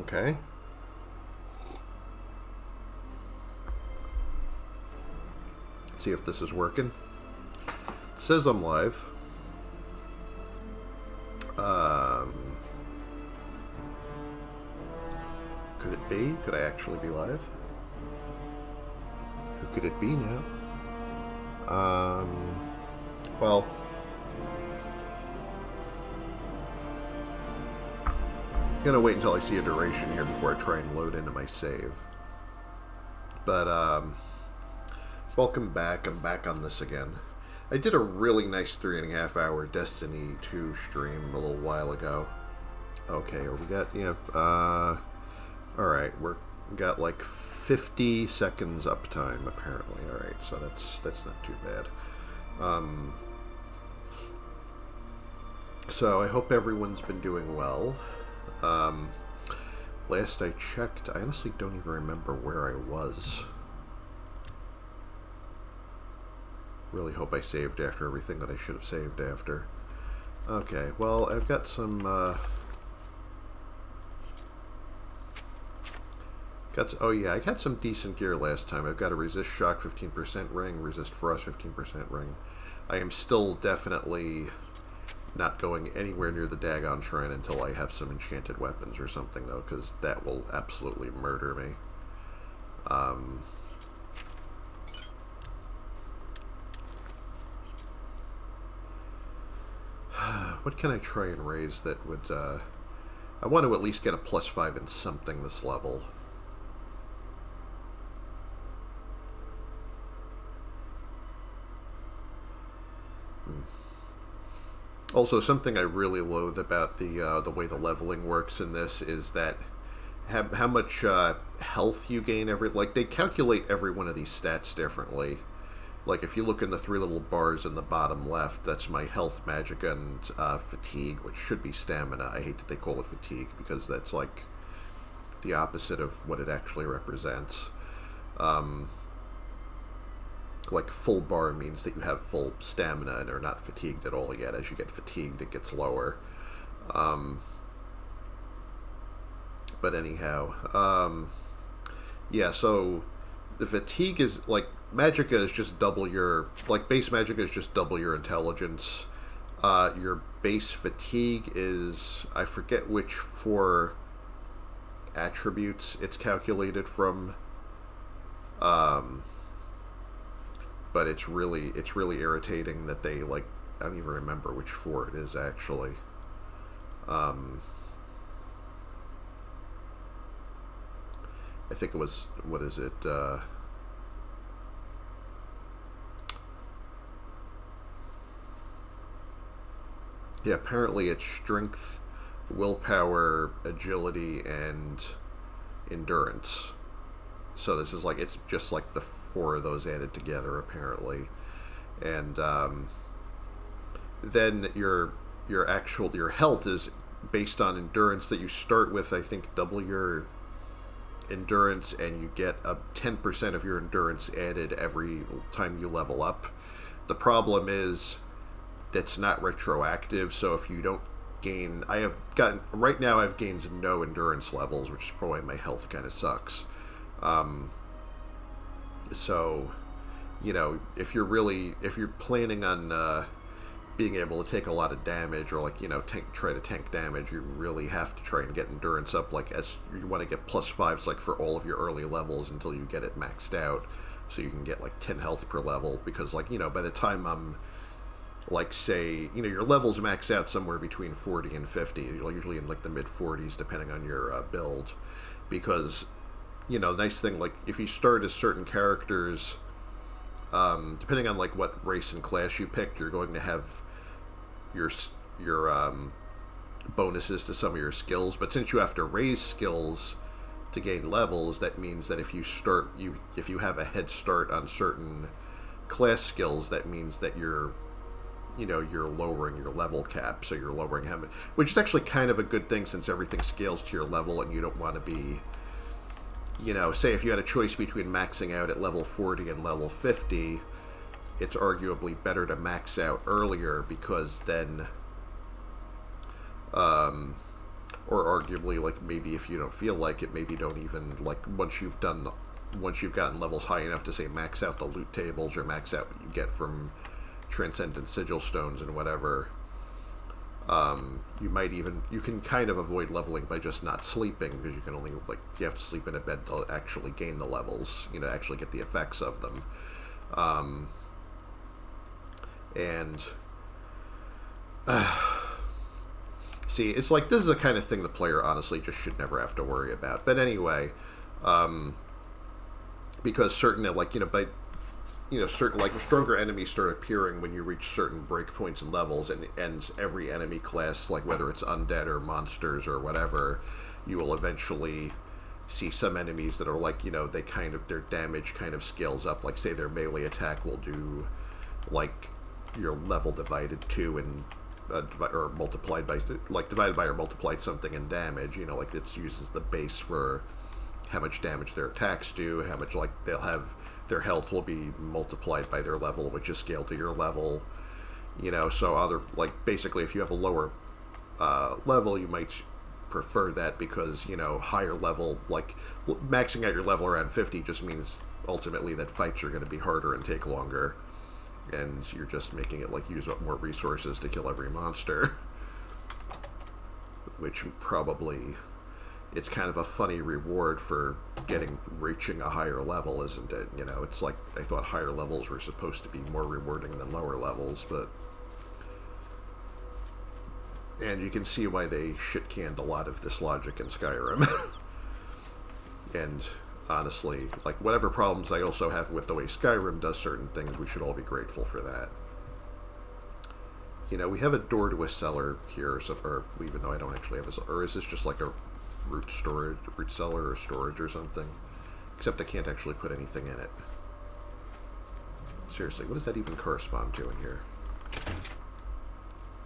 Okay. See if this is working. It says I'm live. Could it be? Could I actually be live? Who could it be now? Well, I'm gonna wait until I see a duration here before I try and load into my save. But, welcome back. I'm back on this again. I did a really nice 3.5 hour Destiny 2 stream a little while ago. Okay, we got, alright, we got like 50 seconds uptime, apparently. Alright, so that's not too bad. So I hope everyone's been doing well. Last I checked, I honestly don't even remember where I was. Really hope I saved after everything that I should have saved after. Okay, well, I've got some, oh yeah, I got some decent gear last time. I've got a resist shock 15% ring, resist frost 15% ring. I am still definitely not going anywhere near the Dagon Shrine until I have some enchanted weapons or something, though, because that will absolutely murder me. What can I try and raise that would, I want to at least get a +5 in something this level. Also, something I really loathe about the way the leveling works in this is that how much health you gain like, they calculate every one of these stats differently. Like, if you look in the 3 little bars in the bottom left, that's my health, magic, and fatigue, which should be stamina. I hate that they call it fatigue, because that's, like, the opposite of what it actually represents. Like, full bar means that you have full stamina and are not fatigued at all yet. As you get fatigued, it gets lower. But anyhow, yeah, so the fatigue is, like, Magicka is just double your, like, base Magicka is just double your intelligence. Your base fatigue is, I forget which 4 attributes it's calculated from. But it's really irritating that they, like, I don't even remember which 4 it is, actually. I think it was, what is it, yeah, apparently it's strength, willpower, agility, and endurance. So this is like, it's just like the 4 of those added together, apparently. And then your health is based on endurance, that you start with, I think, double your endurance, and you get a 10% of your endurance added every time you level up. The problem is that's not retroactive, so if you don't gain, right now I've gained no endurance levels, which is probably why my health kind of sucks. So, you know, if you're planning on being able to take a lot of damage, or, like, you know, try to tank damage, you really have to try and get endurance up, like, as you want to get +5s, like, for all of your early levels until you get it maxed out, so you can get, like, 10 health per level, because, like, you know, by the time I'm, like, say, you know, your levels max out somewhere between 40 and 50, usually in, like, the mid-40s, depending on your build, because, you know, nice thing, like, if you start as certain characters, depending on, like, what race and class you picked, you're going to have your bonuses to some of your skills, but since you have to raise skills to gain levels, that means that if you have a head start on certain class skills, that means that you're lowering your level cap, so you're lowering how many, which is actually kind of a good thing, since everything scales to your level, and you don't want to be, you know, say if you had a choice between maxing out at level 40 and level 50, it's arguably better to max out earlier, because then Or arguably, like, maybe if you don't feel like it, maybe don't even, like, once you've gotten levels high enough to, say, max out the loot tables or max out what you get from Transcendent Sigil Stones and whatever, you can kind of avoid leveling by just not sleeping, because you can only, like, you have to sleep in a bed to actually gain the levels, actually get the effects of them. See, it's like, this is the kind of thing the player honestly just should never have to worry about. But anyway, because certain, like, certain, like, stronger enemies start appearing when you reach certain breakpoints and levels, and every enemy class, like, whether it's undead or monsters or whatever, you will eventually see some enemies that are like, their damage kind of scales up. Like, say their melee attack will do, like, your level divided 2 and or multiplied by, like, divided by or multiplied something in damage. Like, it uses the base for how much damage their attacks do, how much, like, they'll have, their health will be multiplied by their level, which is scaled to your level. So other, like, basically, if you have a lower level, you might prefer that, because, higher level, like, maxing out your level around 50 just means ultimately that fights are going to be harder and take longer, and you're just making it, like, use up more resources to kill every monster. Which probably, it's kind of a funny reward for reaching a higher level, isn't it? It's like, I thought higher levels were supposed to be more rewarding than lower levels, but... And you can see why they shit-canned a lot of this logic in Skyrim. And honestly, like, whatever problems I also have with the way Skyrim does certain things, we should all be grateful for that. We have a door to a cellar here, or even though I don't actually have a cellar, or is this just like a root cellar or storage or something? Except I can't actually put anything in it. Seriously, what does that even correspond to in here?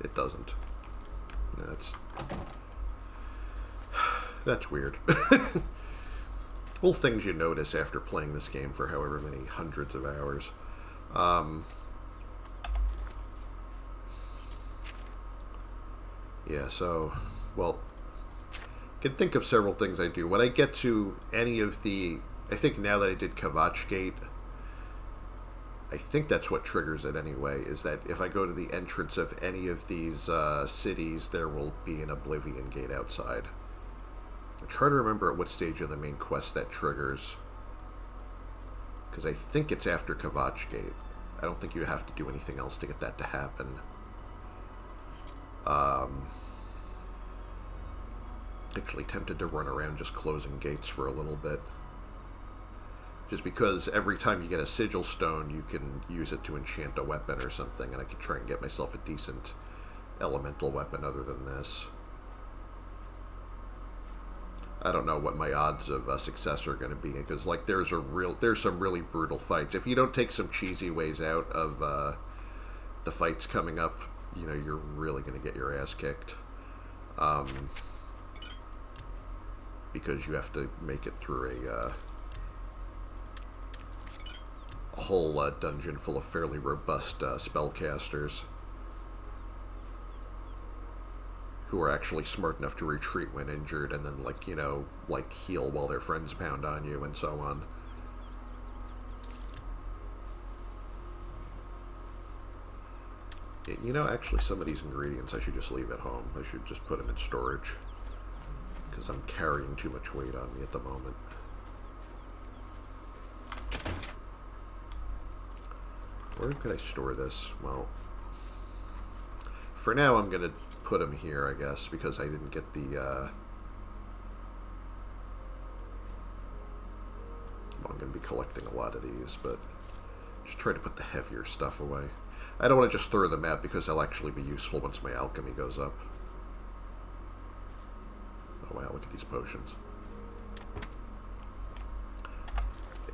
It doesn't. That's weird. Little things you notice after playing this game for however many hundreds of hours. Yeah, so, well, I can think of several things I do. When I get to any of the... I think now that I did Kvatch Gate, I think that's what triggers it anyway, is that if I go to the entrance of any of these cities, there will be an Oblivion Gate outside. I'm trying to remember at what stage of the main quest that triggers, because I think it's after Kvatch Gate. I don't think you have to do anything else to get that to happen. Actually tempted to run around just closing gates for a little bit. Just because every time you get a sigil stone, you can use it to enchant a weapon or something, and I could try and get myself a decent elemental weapon other than this. I don't know what my odds of success are going to be, because, like, there's some really brutal fights. If you don't take some cheesy ways out of the fights coming up, you're really going to get your ass kicked. Because you have to make it through a whole dungeon full of fairly robust spellcasters who are actually smart enough to retreat when injured, and then, like, heal while their friends pound on you, and so on. Yeah, actually, some of these ingredients I should just leave at home. I should just put them in storage, because I'm carrying too much weight on me at the moment. Where could I store this? Well, for now I'm going to put them here, I guess, because I didn't get the... Well, I'm going to be collecting a lot of these, but just try to put the heavier stuff away. I don't want to just throw them out, because they'll actually be useful once my alchemy goes up. Oh wow, look at these potions.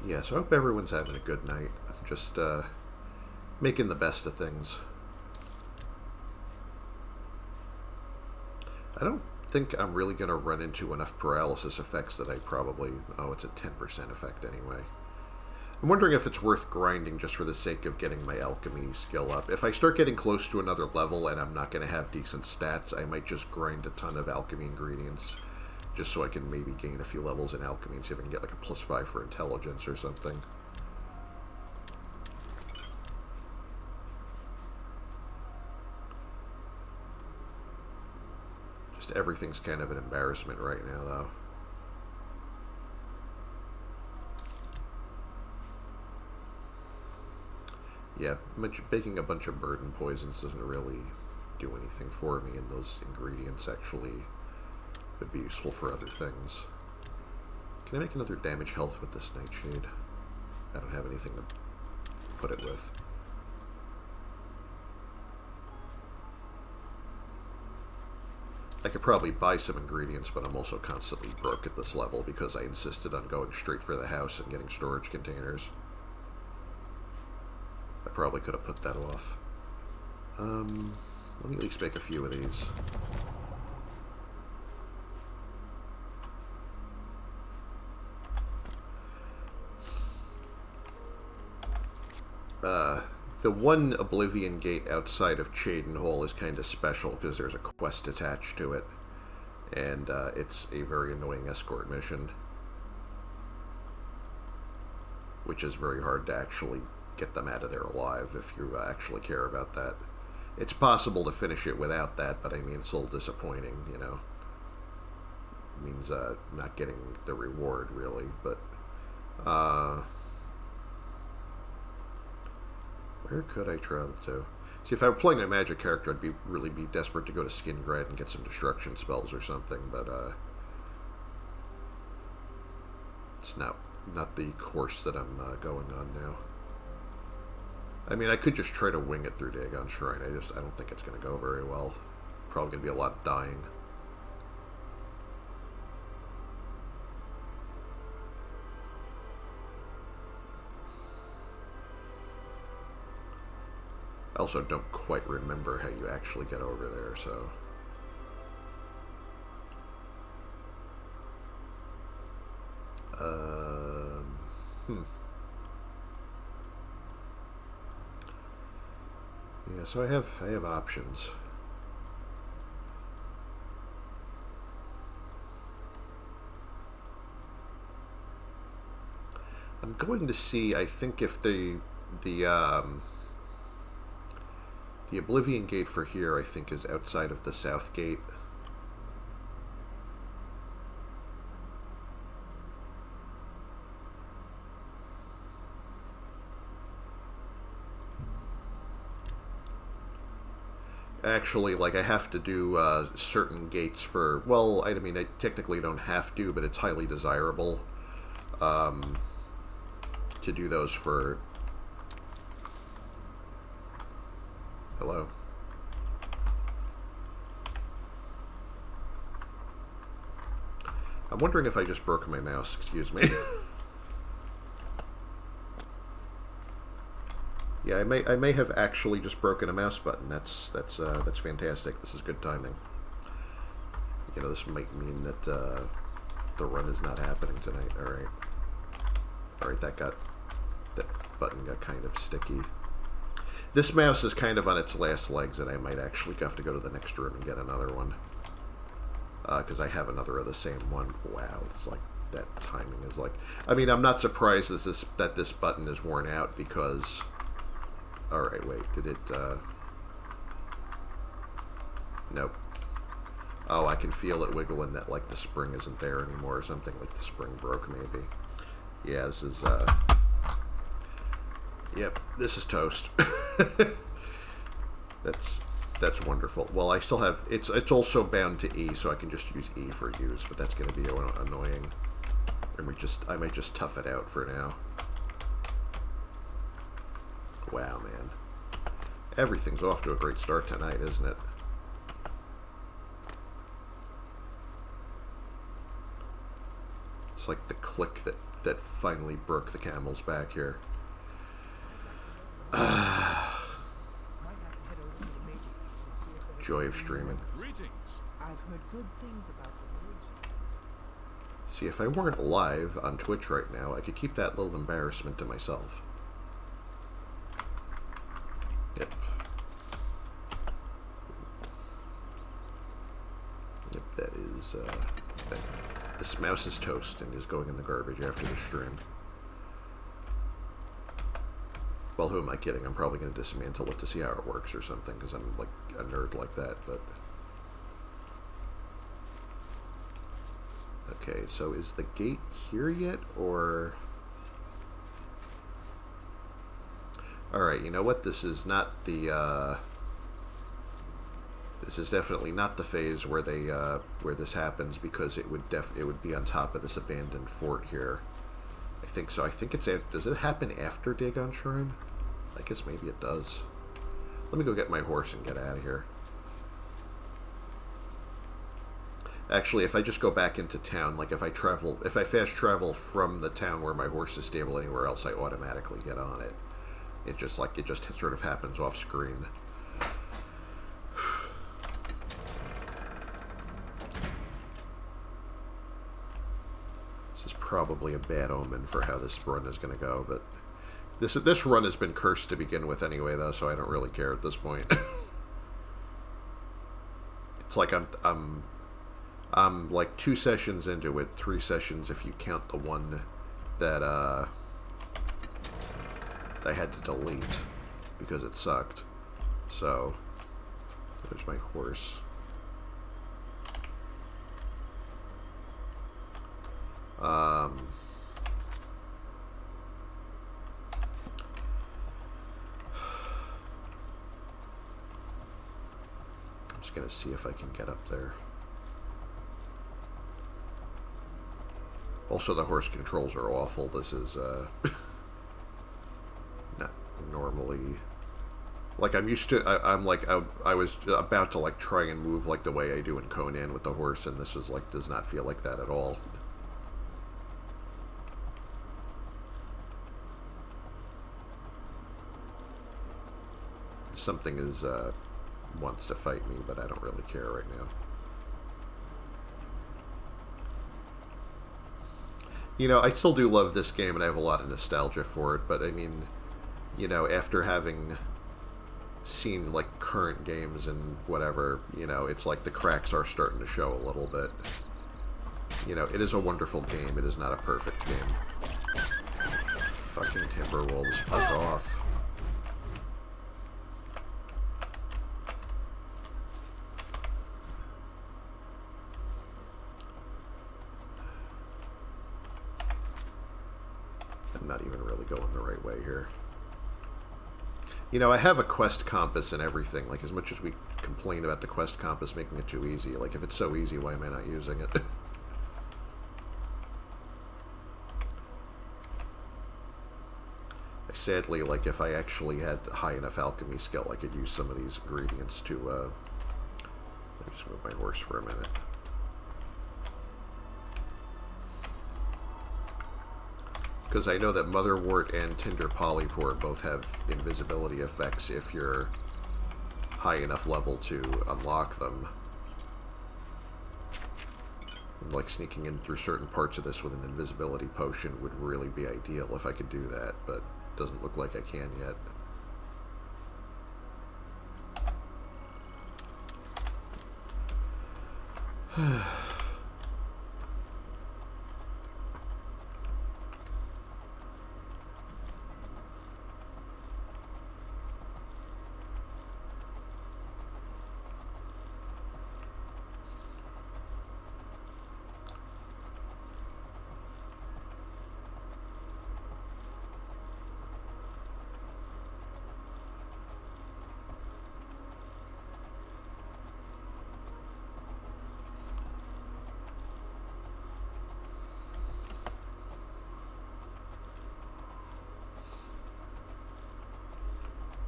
Yeah, so I hope everyone's having a good night. Just making the best of things. I don't think I'm really going to run into enough paralysis effects that I probably... Oh, it's a 10% effect anyway. I'm wondering if it's worth grinding just for the sake of getting my alchemy skill up. If I start getting close to another level and I'm not going to have decent stats, I might just grind a ton of alchemy ingredients just so I can maybe gain a few levels in alchemy and see if I can get like a +5 for intelligence or something. Just everything's kind of an embarrassment right now, though. Yeah, baking a bunch of burden poisons doesn't really do anything for me, and those ingredients actually would be useful for other things. Can I make another damage health with this nightshade? I don't have anything to put it with. I could probably buy some ingredients, but I'm also constantly broke at this level because I insisted on going straight for the house and getting storage containers. I probably could have put that off. Let me at least make a few of these. The one Oblivion gate outside of Chaden Hall is kind of special because there's a quest attached to it. And it's a very annoying escort mission. Which is very hard to actually get them out of there alive if you actually care about that. It's possible to finish it without that, but I mean, it's a little disappointing, you know. It means not getting the reward, really, but... where could I travel to? See, if I were playing a magic character, I'd really be desperate to go to Skingrad and get some destruction spells or something, but it's not the course that I'm going on now. I mean, I could just try to wing it through Dagon Shrine. I don't think it's going to go very well. Probably going to be a lot of dying. I also don't quite remember how you actually get over there, so... Yeah, so I have options. I'm going to see, I think, if the Oblivion gate for here, I think, is outside of the South Gate. Actually, like, I have to do certain gates for... Well, I mean, I technically don't have to, but it's highly desirable to do those for... Hello. I'm wondering if I just broke my mouse. Excuse me. Yeah, I may have actually just broken a mouse button. That's fantastic. This is good timing. You know, this might mean that the run is not happening tonight. All right. That button got kind of sticky. This mouse is kind of on its last legs, and I might actually have to go to the next room and get another one. Because I have another of the same one. Wow, it's like, that timing is like... I mean, I'm not surprised that this button is worn out, because... Alright, wait, did it, Nope. Oh, I can feel it wiggling that, like, the spring isn't there anymore or something, like the spring broke, maybe. Yeah, this is, Yep, this is toast. That's wonderful. Well, I still have... It's also bound to E, so I can just use E for use, but that's going to be annoying. And I might just tough it out for now. Wow, man. Everything's off to a great start tonight, isn't it? It's like the click that finally broke the camel's back here. Joy of streaming. Greetings. I've heard good things about the village. See, if I weren't live on Twitch right now, I could keep that little embarrassment to myself. Yep. Yep, that is, this mouse is toast and is going in the garbage after the stream. Well, who am I kidding? I'm probably going to dismantle it to see how it works or something, because I'm, like, a nerd like that, but... Okay, so is the gate here yet, or... Alright, you know what? This is not the, This is definitely not the phase where they, where this happens, because it would be on top of this abandoned fort here. I think so. I think it's... Does it happen after Dagon Shrine? I guess maybe it does. Let me go get my horse and get out of here. Actually, if I just go back into town, like if I fast travel from the town where my horse is stable anywhere else, I automatically get on it. It just sort of happens off screen. This is probably a bad omen for how this run is going to go, but this run has been cursed to begin with anyway, though, so I don't really care at this point. It's like I'm like 2 sessions into it, 3 sessions if you count the one that I had to delete because it sucked. So there's my horse. I'm just gonna see if I can get up there. Also, the horse controls are awful. This is, not normally... Like, I'm used to... I was about to, like, try and move, like, the way I do in Conan with the horse, and this is, like, does not feel like that at all. Something is, wants to fight me, but I don't really care right now. You know, I still do love this game, and I have a lot of nostalgia for it, but I mean, you know, after having seen, like, current games and whatever, you know, it's like the cracks are starting to show a little bit. You know, it is a wonderful game. It is not a perfect game. Fucking Timberwolves, fuck off. I'm not even really going the right way here. You know, I have a quest compass and everything. Like, as much as we complain about the quest compass making it too easy, like, if it's so easy, why am I not using it? Sadly, like, if I actually had high enough alchemy skill, I could use some of these ingredients to, let me just move my horse for a minute. Because I know that Motherwort and Tinder Polypore both have invisibility effects if you're high enough level to unlock them. And, like, sneaking in through certain parts of this with an invisibility potion would really be ideal if I could do that, but it doesn't look like I can yet.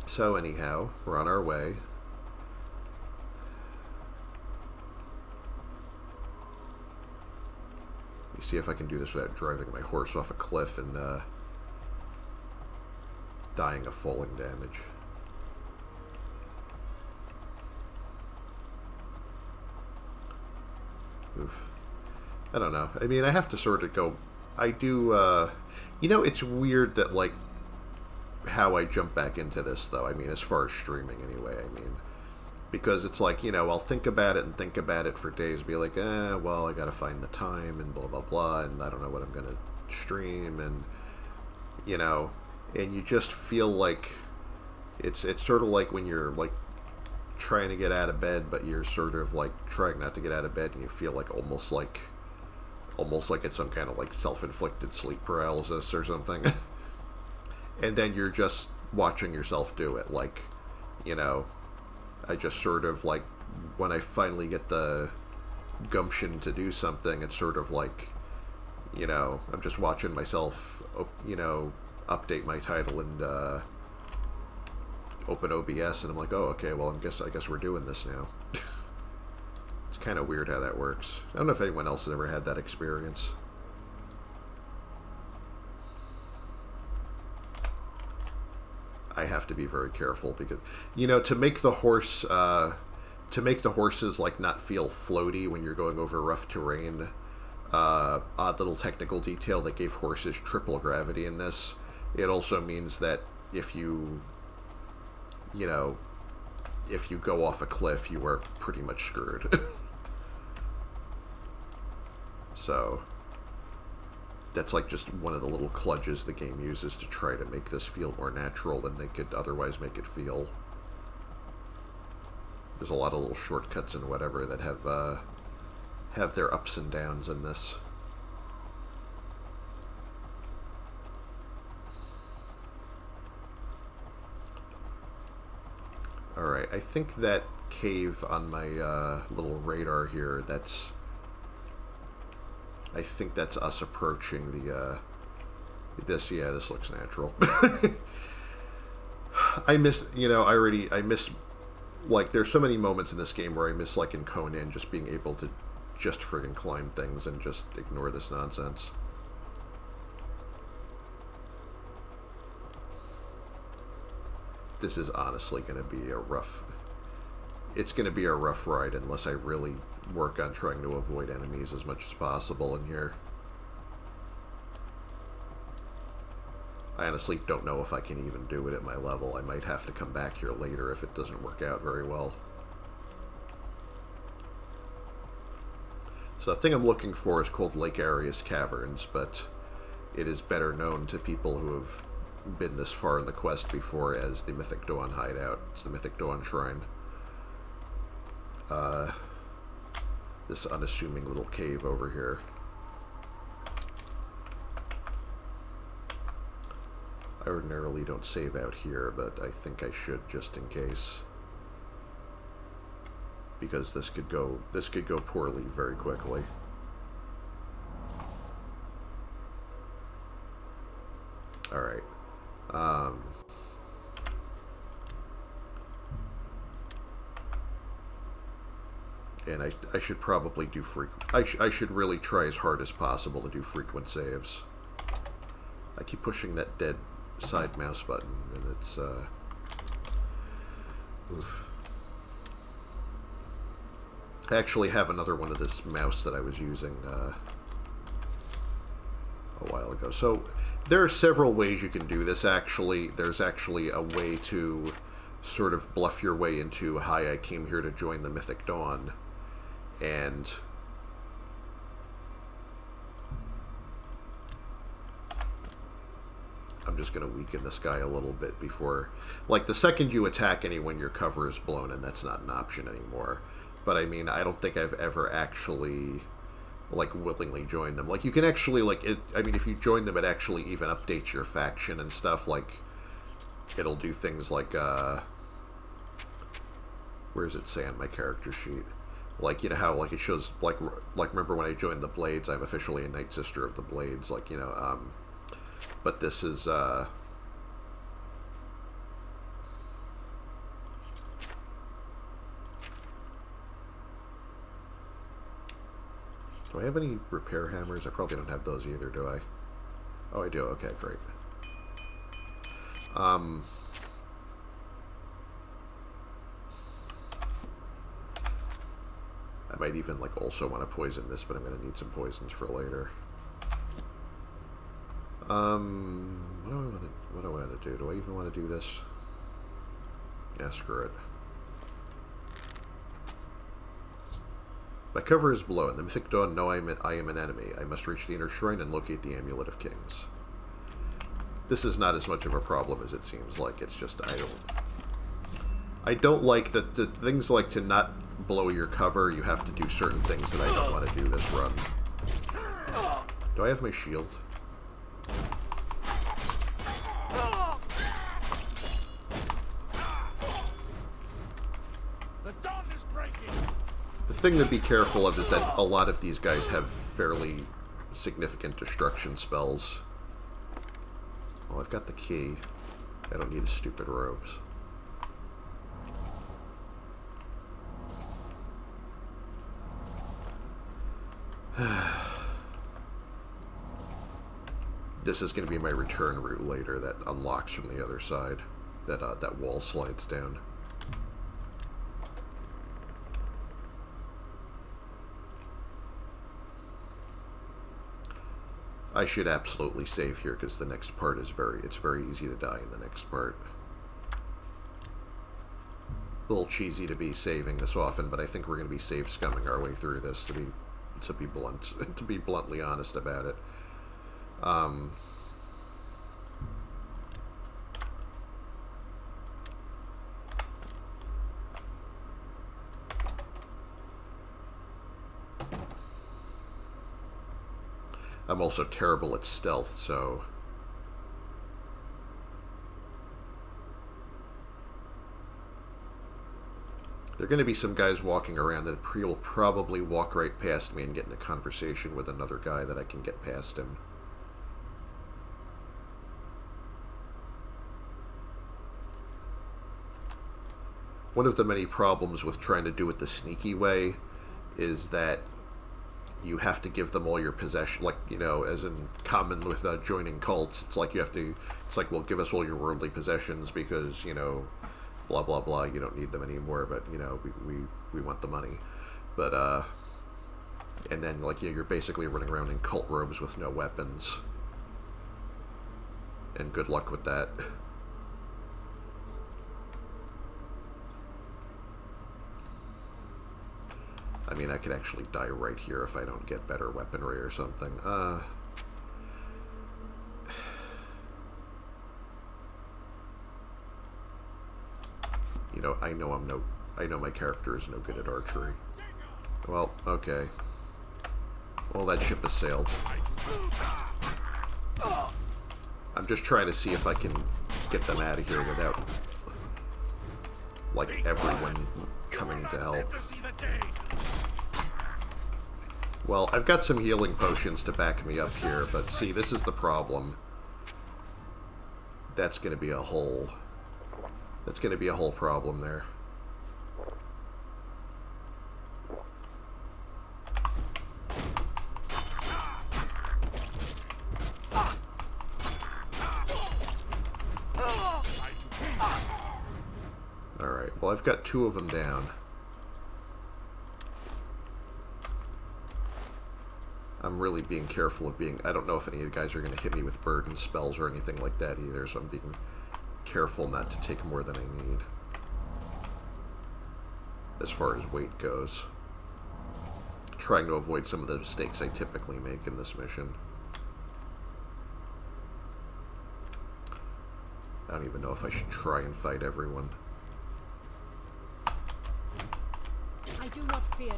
So anyhow, we're on our way. Let me see if I can do this without driving my horse off a cliff and dying of falling damage. Oof. I don't know. I mean, I have to sort of go. I do. You know, it's weird that like how I jump back into this though. I mean, as far as streaming anyway. I mean, because it's like, you know, I'll think about it and think about it for days, be like, well, I gotta find the time and blah blah blah, and I don't know what I'm gonna stream, and you know, and you just feel like it's sort of like when you're like trying to get out of bed, but you're sort of like trying not to get out of bed, and you feel like almost like it's some kind of like self-inflicted sleep paralysis or something. And then you're just watching yourself do it. Like, you know, I just sort of like, when I finally get the gumption to do something, it's sort of like, you know, I'm just watching myself, you know, update my title and open OBS, and I'm like, oh, okay, well, I guess we're doing this now. It's kind of weird how that works. I don't know if anyone else has ever had that experience. I have to be very careful because, you know, to make the horses like not feel floaty when you're going over rough terrain. Odd little technical detail that gave horses triple gravity in this. It also means that if you know, if you go off a cliff, you are pretty much screwed. So that's like just one of the little kludges the game uses to try to make this feel more natural than they could otherwise make it feel. There's a lot of little shortcuts and whatever that have their ups and downs in this. Alright, I think that cave on my little radar here, I think that's us approaching the, this looks natural. I miss, you know, I miss, like, there's so many moments in this game where I miss, like in Conan, just being able to just friggin' climb things and just ignore this nonsense. This is honestly going to be a rough... It's going to be a rough ride unless I really work on trying to avoid enemies as much as possible in here. I honestly don't know if I can even do it at my level. I might have to come back here later if it doesn't work out very well. So the thing I'm looking for is called Lake Arius Caverns, but it is better known to people who have been this far in the quest before as the Mythic Dawn hideout. It's the Mythic Dawn Shrine. This unassuming little cave over here. I ordinarily don't save out here, but I think I should just in case. Because this could go poorly very quickly. Alright. And I should probably do I should really try as hard as possible to do frequent saves. I keep pushing that dead side mouse button, and it's, oof. I actually have another one of this mouse that I was using, a while ago. So, there are several ways you can do this, actually. There's actually a way to sort of bluff your way into, hi, I came here to join the Mythic Dawn. And I'm just going to weaken this guy a little bit before... Like, the second you attack anyone, your cover is blown, and that's not an option anymore. But, I mean, I don't think I've ever actually, like, willingly joined them. Like, you can actually, like... I mean, if you join them, it actually even updates your faction and stuff. Like, it'll do things like, where does it say on my character sheet? Like, you know how, like, it shows, like remember when I joined the Blades, I'm officially a Night Sister of the Blades, like, you know, but this is, do I have any repair hammers? I probably don't have those either, do I? Oh, I do, okay, great. I might even, like, also want to poison this, but I'm going to need some poisons for later. What do I want to do? Do I even want to do this? Yeah, screw it. My cover is below, and the Mythic Dawn know I am an enemy. I must reach the inner shrine and locate the Amulet of Kings. This is not as much of a problem as it seems like. It's just, I don't like that the things like to not blow your cover, you have to do certain things that I don't want to do this run. Do I have my shield? The thing to be careful of is that a lot of these guys have fairly significant destruction spells. Well, I've got the key. I don't need his stupid robes. This is going to be my return route later that unlocks from the other side. That wall slides down. I should absolutely save here because the next part is it's very easy to die in the next part. A little cheesy to be saving this often, but I think we're going to be save scumming our way through this to be bluntly honest about it. I'm also terrible at stealth, so... There are going to be some guys walking around that will probably walk right past me and get in a conversation with another guy that I can get past him. One of the many problems with trying to do it the sneaky way is that you have to give them all your possession, like, you know, as in common with joining cults. It's like well, give us all your worldly possessions because, you know, blah, blah, blah, you don't need them anymore, but, you know, we want the money. But, and then, like, you're basically running around in cult robes with no weapons. And good luck with that. I mean, I could actually die right here if I don't get better weaponry or something. You know, I know my character is no good at archery. Well, okay. Well, that ship has sailed. I'm just trying to see if I can get them out of here without, like, everyone coming to help. Well, I've got some healing potions to back me up here, but see, this is the problem. That's going to be a whole... That's going to be a whole problem there. Alright, well, I've got 2 of them down. I'm really being careful of being... I don't know if any of the guys are going to hit me with burden spells or anything like that either, so I'm being careful not to take more than I need. As far as weight goes. Trying to avoid some of the mistakes I typically make in this mission. I don't even know if I should try and fight everyone. I do not fear.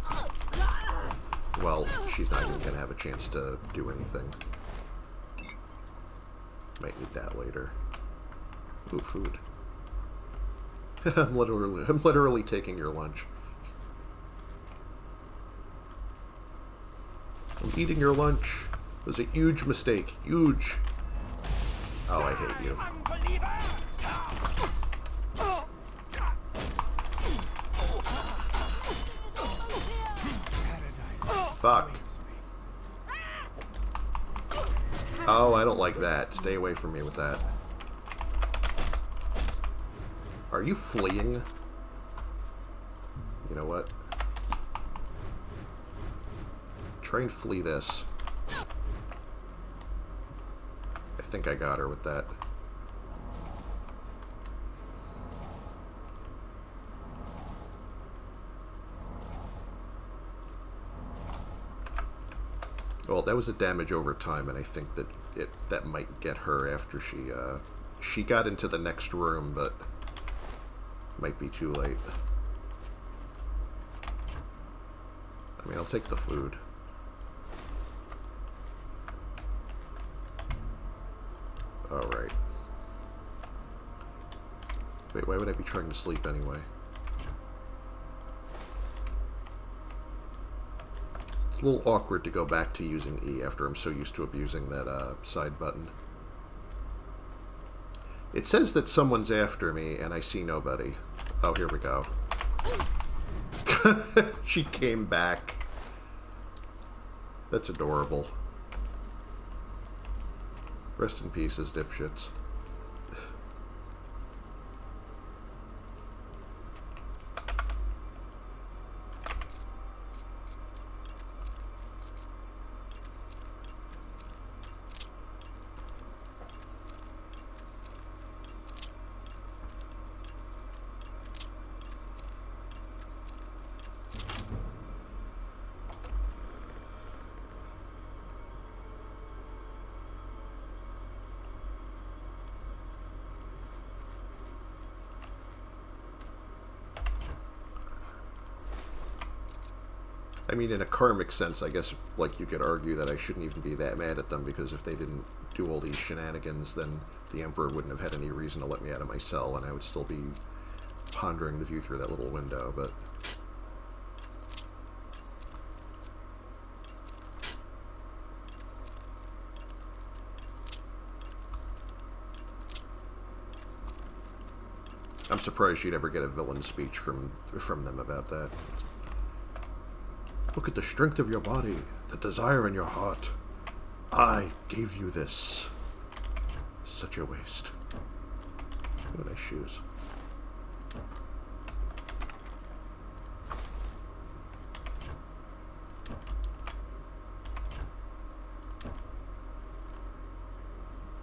Well, she's not even going to have a chance to do anything. Might need that later. Ooh, food. I'm literally taking your lunch. I'm eating your lunch. It was a huge mistake. Huge. Oh, I hate you. Fuck. Oh, I don't like that. Stay away from me with that. Are you fleeing? You know what? try and flee this. I think I got her with that. Well, that was a damage over time, and I think that that might get her after she got into the next room, but might be too late. I mean, I'll take the food. Alright. Wait, why would I be trying to sleep anyway? It's a little awkward to go back to using E after I'm so used to abusing that side button. It says that someone's after me, and I see nobody. Oh, here we go. She came back. That's adorable. Rest in pieces, dipshits. I mean, in a karmic sense, I guess, like, you could argue that I shouldn't even be that mad at them, because if they didn't do all these shenanigans, then the Emperor wouldn't have had any reason to let me out of my cell, and I would still be pondering the view through that little window, but... I'm surprised you'd ever get a villain speech from them about that. Look at the strength of your body, the desire in your heart. I gave you this. Such a waste. Ooh, nice shoes.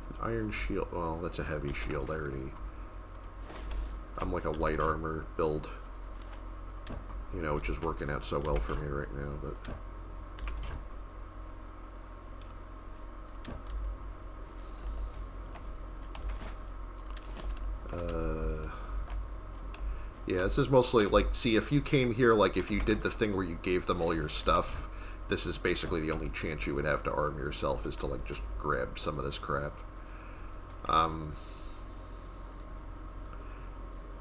An iron shield. Well, that's a heavy shield. I'm like a light armor build. You know, which is working out so well for me right now, but... yeah, this is mostly, like, see, if you came here, like, if you did the thing where you gave them all your stuff, this is basically the only chance you would have to arm yourself, is to, like, just grab some of this crap.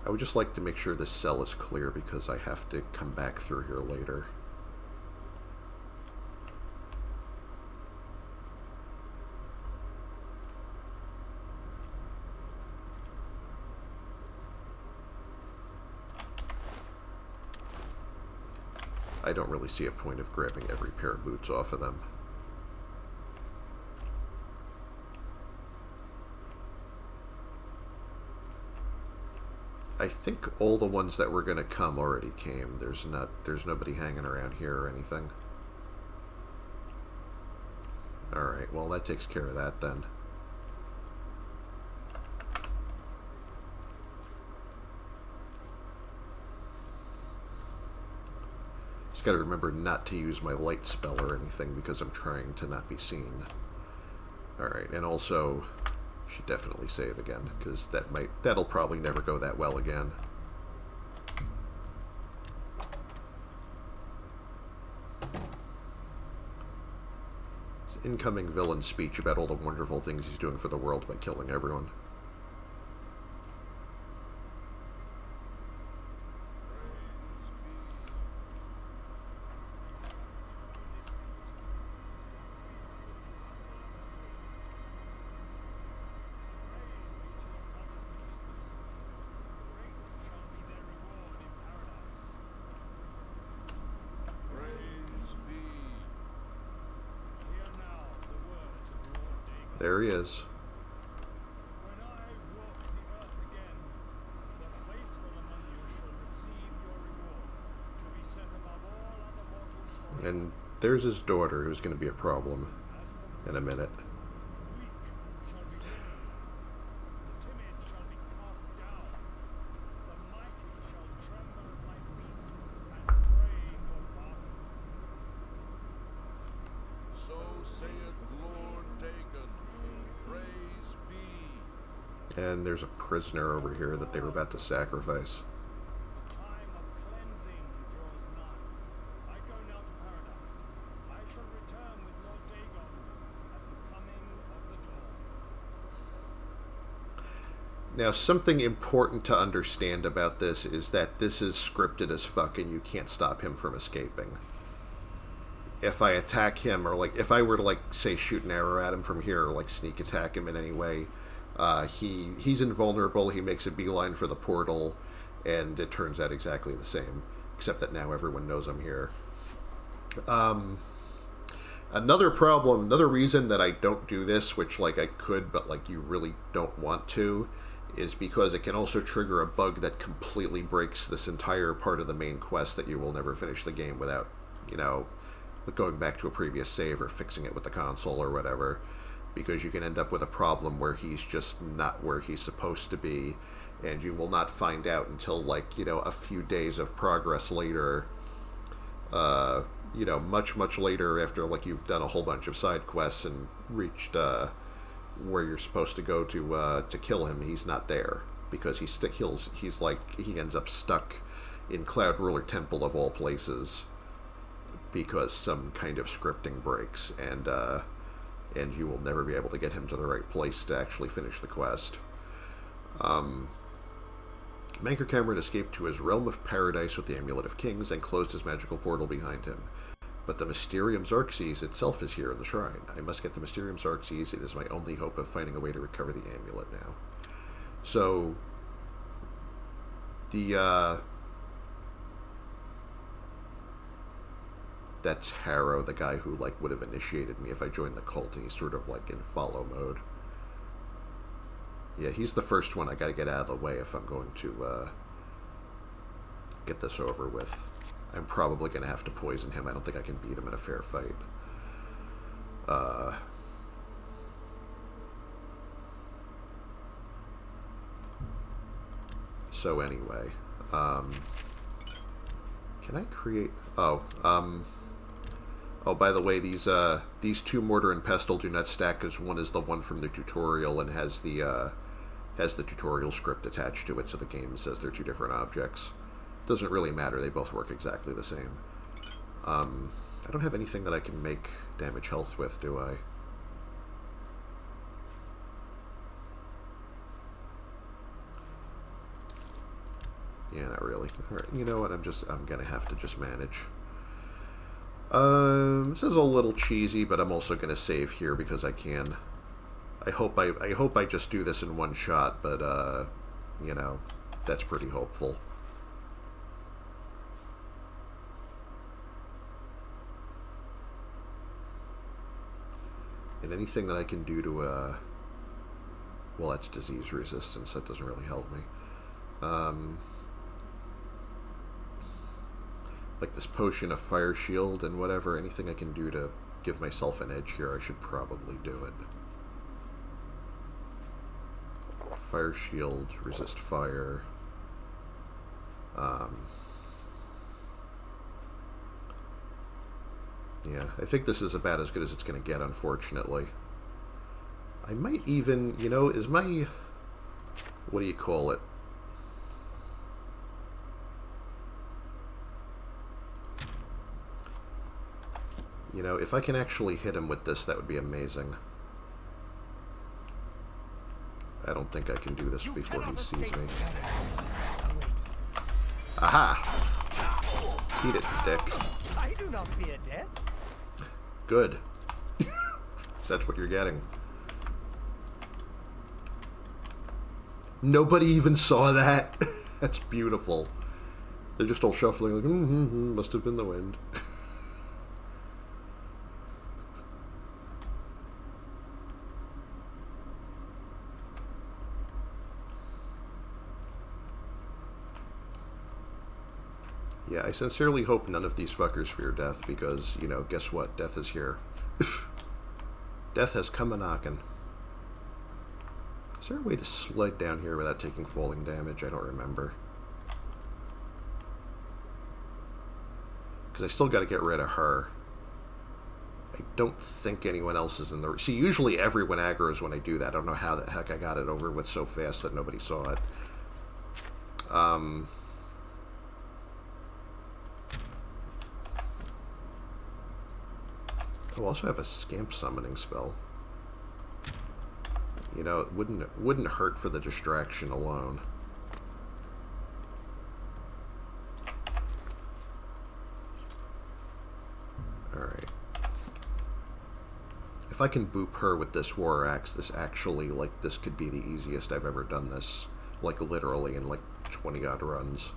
I would just like to make sure this cell is clear, because I have to come back through here later. I don't really see a point of grabbing every pair of boots off of them. I think all the ones that were going to come already came. There's nobody hanging around here or anything. Alright, well that takes care of that then. Just gotta remember not to use my light spell or anything, because I'm trying to not be seen. Alright, and also... should definitely save again, because that'll probably never go that well again. This incoming villain speech about all the wonderful things he's doing for the world by killing everyone. There he is. And There's his daughter, who's going to be a problem in a minute. And there's a prisoner over here that they were about to sacrifice. Now, something important to understand about this is that this is scripted as fuck and you can't stop him from escaping. If I attack him, or like if I were to like say shoot an arrow at him from here, or like sneak attack him in any way, he's invulnerable. He makes a beeline for the portal, and it turns out exactly the same, except that now everyone knows I'm here. Another problem, another reason that I don't do this, which like I could, but like you really don't want to, is because it can also trigger a bug that completely breaks this entire part of the main quest that you will never finish the game without, you know, going back to a previous save or fixing it with the console or whatever, because you can end up with a problem where he's just not where he's supposed to be, and you will not find out until, like, you know, a few days of progress later, you know, much later, after like you've done a whole bunch of side quests and reached where you're supposed to go to kill him. He's not there because he's like, he ends up stuck in Cloud Ruler Temple of all places because some kind of scripting breaks, and you will never be able to get him to the right place to actually finish the quest. Manker Cameron escaped to his realm of paradise with the Amulet of Kings and closed his magical portal behind him. But the Mysterium Xerxes itself is here in the shrine. I must get the Mysterium Xerxes. It is my only hope of finding a way to recover the amulet now. So, that's Harrow, the guy who, like, would have initiated me if I joined the cult, and he's sort of, like, in follow mode. Yeah, he's the first one I gotta get out of the way if I'm going to, get this over with. I'm probably going to have to poison him. I don't think I can beat him in a fair fight. So anyway, can I create... Oh, by the way, these two Mortar and Pestle do not stack, because one is the one from the tutorial and has the tutorial script attached to it, so the game says they're two different objects. Doesn't really matter, they both work exactly the same. I don't have anything that I can make damage health with, do I? Yeah, not really. Alright, you know what, I'm gonna have to just manage. This is a little cheesy, but I'm also gonna save here because I can. I hope I just do this in one shot, but you know, that's pretty hopeful. And anything that I can do to, well, that's disease resistance. That doesn't really help me. Like this potion of fire shield and whatever, anything I can do to give myself an edge here, I should probably do it. Fire shield, resist fire. Yeah, I think this is about as good as it's going to get, unfortunately. I might even, you know, is my... What do you call it? You know, if I can actually hit him with this, that would be amazing. I don't think I can do this before he sees me. Aha! Eat it, dick. I do not fear death. Good. That's what you're getting. Nobody even saw that. That's beautiful. They're just all shuffling like, must have been the wind. Yeah, I sincerely hope none of these fuckers fear death, because, you know, guess what? Death is here. Death has come a-knockin'. Is there a way to slide down here without taking falling damage? I don't remember. Because I still got to get rid of her. I don't think anyone else is in the... See, usually everyone aggroes when I do that. I don't know how the heck I got it over with so fast that nobody saw it. I also have a scamp summoning spell. You know, it wouldn't hurt for the distraction alone. Alright. If I can boop her with this war axe, this actually, like, this could be the easiest I've ever done this. Like, literally in, like, 20-odd runs.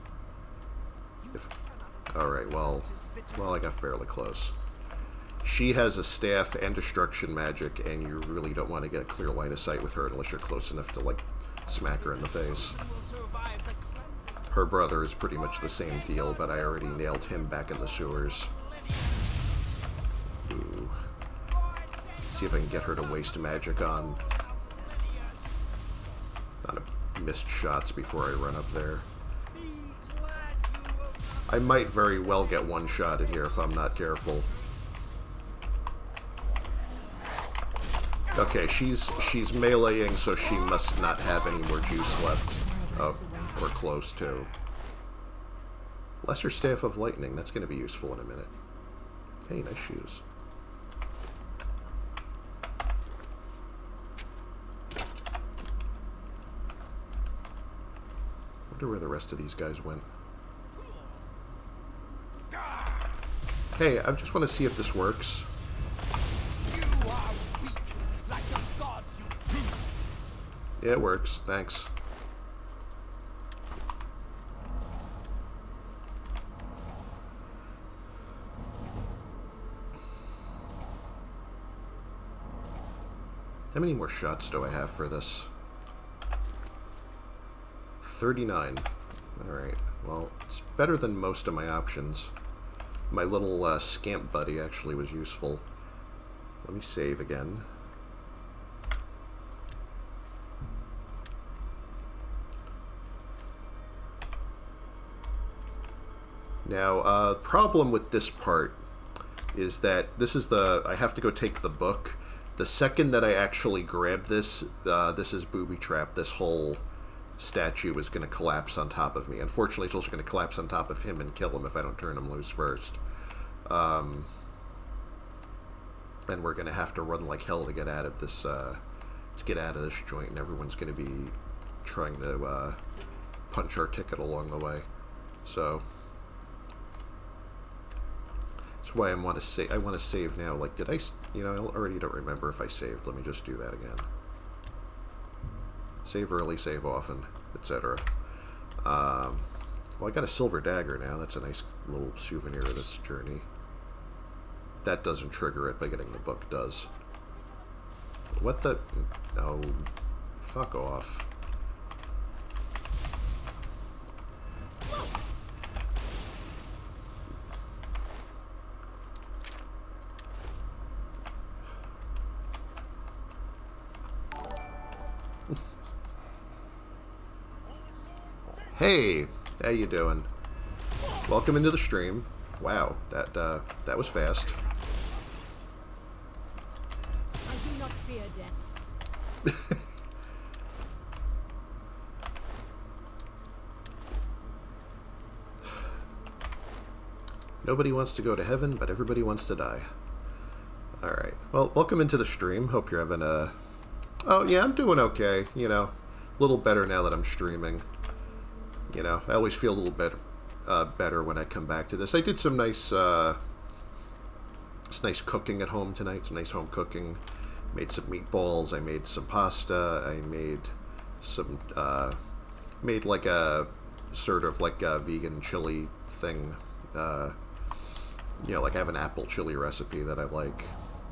Alright, well, I got fairly close. She has a staff and destruction magic, and you really don't want to get a clear line of sight with her unless you're close enough to, like, smack her in the face. Her brother is pretty much the same deal, but I already nailed him back in the sewers. Ooh. See if I can get her to waste magic on missed shots before I run up there. I might very well get one-shotted here if I'm not careful. Okay, she's meleeing, so she must not have any more juice left. Oh, or close to. Lesser Staff of Lightning, that's going to be useful in a minute. Hey, nice shoes. Wonder where the rest of these guys went. Hey, I just want to see if this works. Yeah, it works. Thanks. How many more shots do I have for this? 39. Alright, well, it's better than most of my options. My little scamp buddy actually was useful. Let me save again. Now, problem with this part is that this is I have to go take the book. The second that I actually grab this, this is booby trap. This whole statue is going to collapse on top of me. Unfortunately, it's also going to collapse on top of him and kill him if I don't turn him loose first. And we're going to have to run like hell to get out of this, joint, and everyone's going to be trying to punch our ticket along the way. So that's why I want to say I want to save now. Like, did I? You know, I already don't remember if I saved. Let me just do that again. Save early, save often, etc. Well, I got a silver dagger now. That's a nice little souvenir of this journey. That doesn't trigger it, but getting the book does. What the? No, fuck off. Hey, how you doing? Welcome into the stream. Wow, that was fast. I do not fear death. Nobody wants to go to heaven, but everybody wants to die. Alright, well, welcome into the stream. Hope you're having a... Oh, yeah, I'm doing okay, you know. A little better now that I'm streaming. You know, I always feel a little bit better when I come back to this. I did some nice cooking at home tonight, some nice home cooking. Made some meatballs, I made some pasta, I made some, made like a, sort of like a vegan chili thing. You know, like I have an apple chili recipe that I like,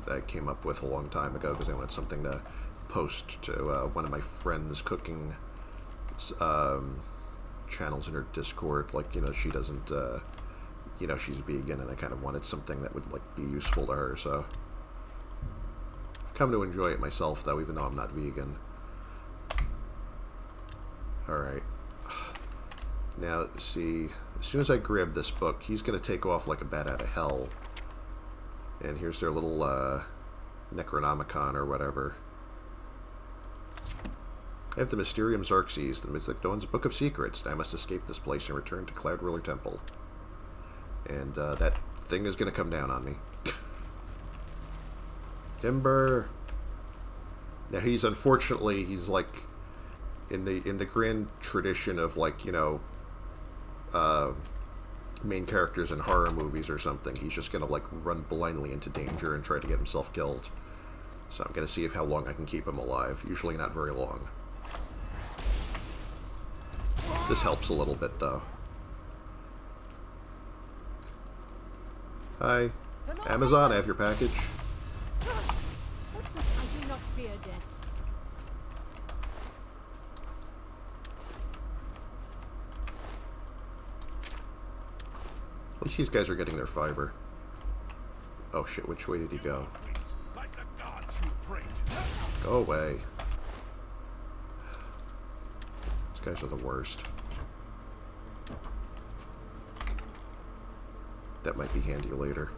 that I came up with a long time ago because I wanted something to post to one of my friends' cooking channels in her Discord. Like, you know, she doesn't you know, she's vegan, and I kind of wanted something that would, like, be useful to her, so... I've come to enjoy it myself, though, even though I'm not vegan. Alright. Now, see, as soon as I grab this book, he's going to take off like a bat out of hell. And here's their little, Necronomicon or whatever. I have the Mysterium Xerxes, the Mystic Dawn's Book of Secrets. I must escape this place and return to Cloud Ruler Temple. And, that thing is going to come down on me. Timber! Now, unfortunately, he's like, in the grand tradition of, like, you know, main characters in horror movies or something, he's just going to, like, run blindly into danger and try to get himself killed. So I'm going to see how long I can keep him alive. Usually not very long. This helps a little bit, though. Hi. Amazon, I have your package. What's that? I do not fear death. At least these guys are getting their fiber. Oh shit, which way did he go? Go away. These guys are the worst. That might be handy later.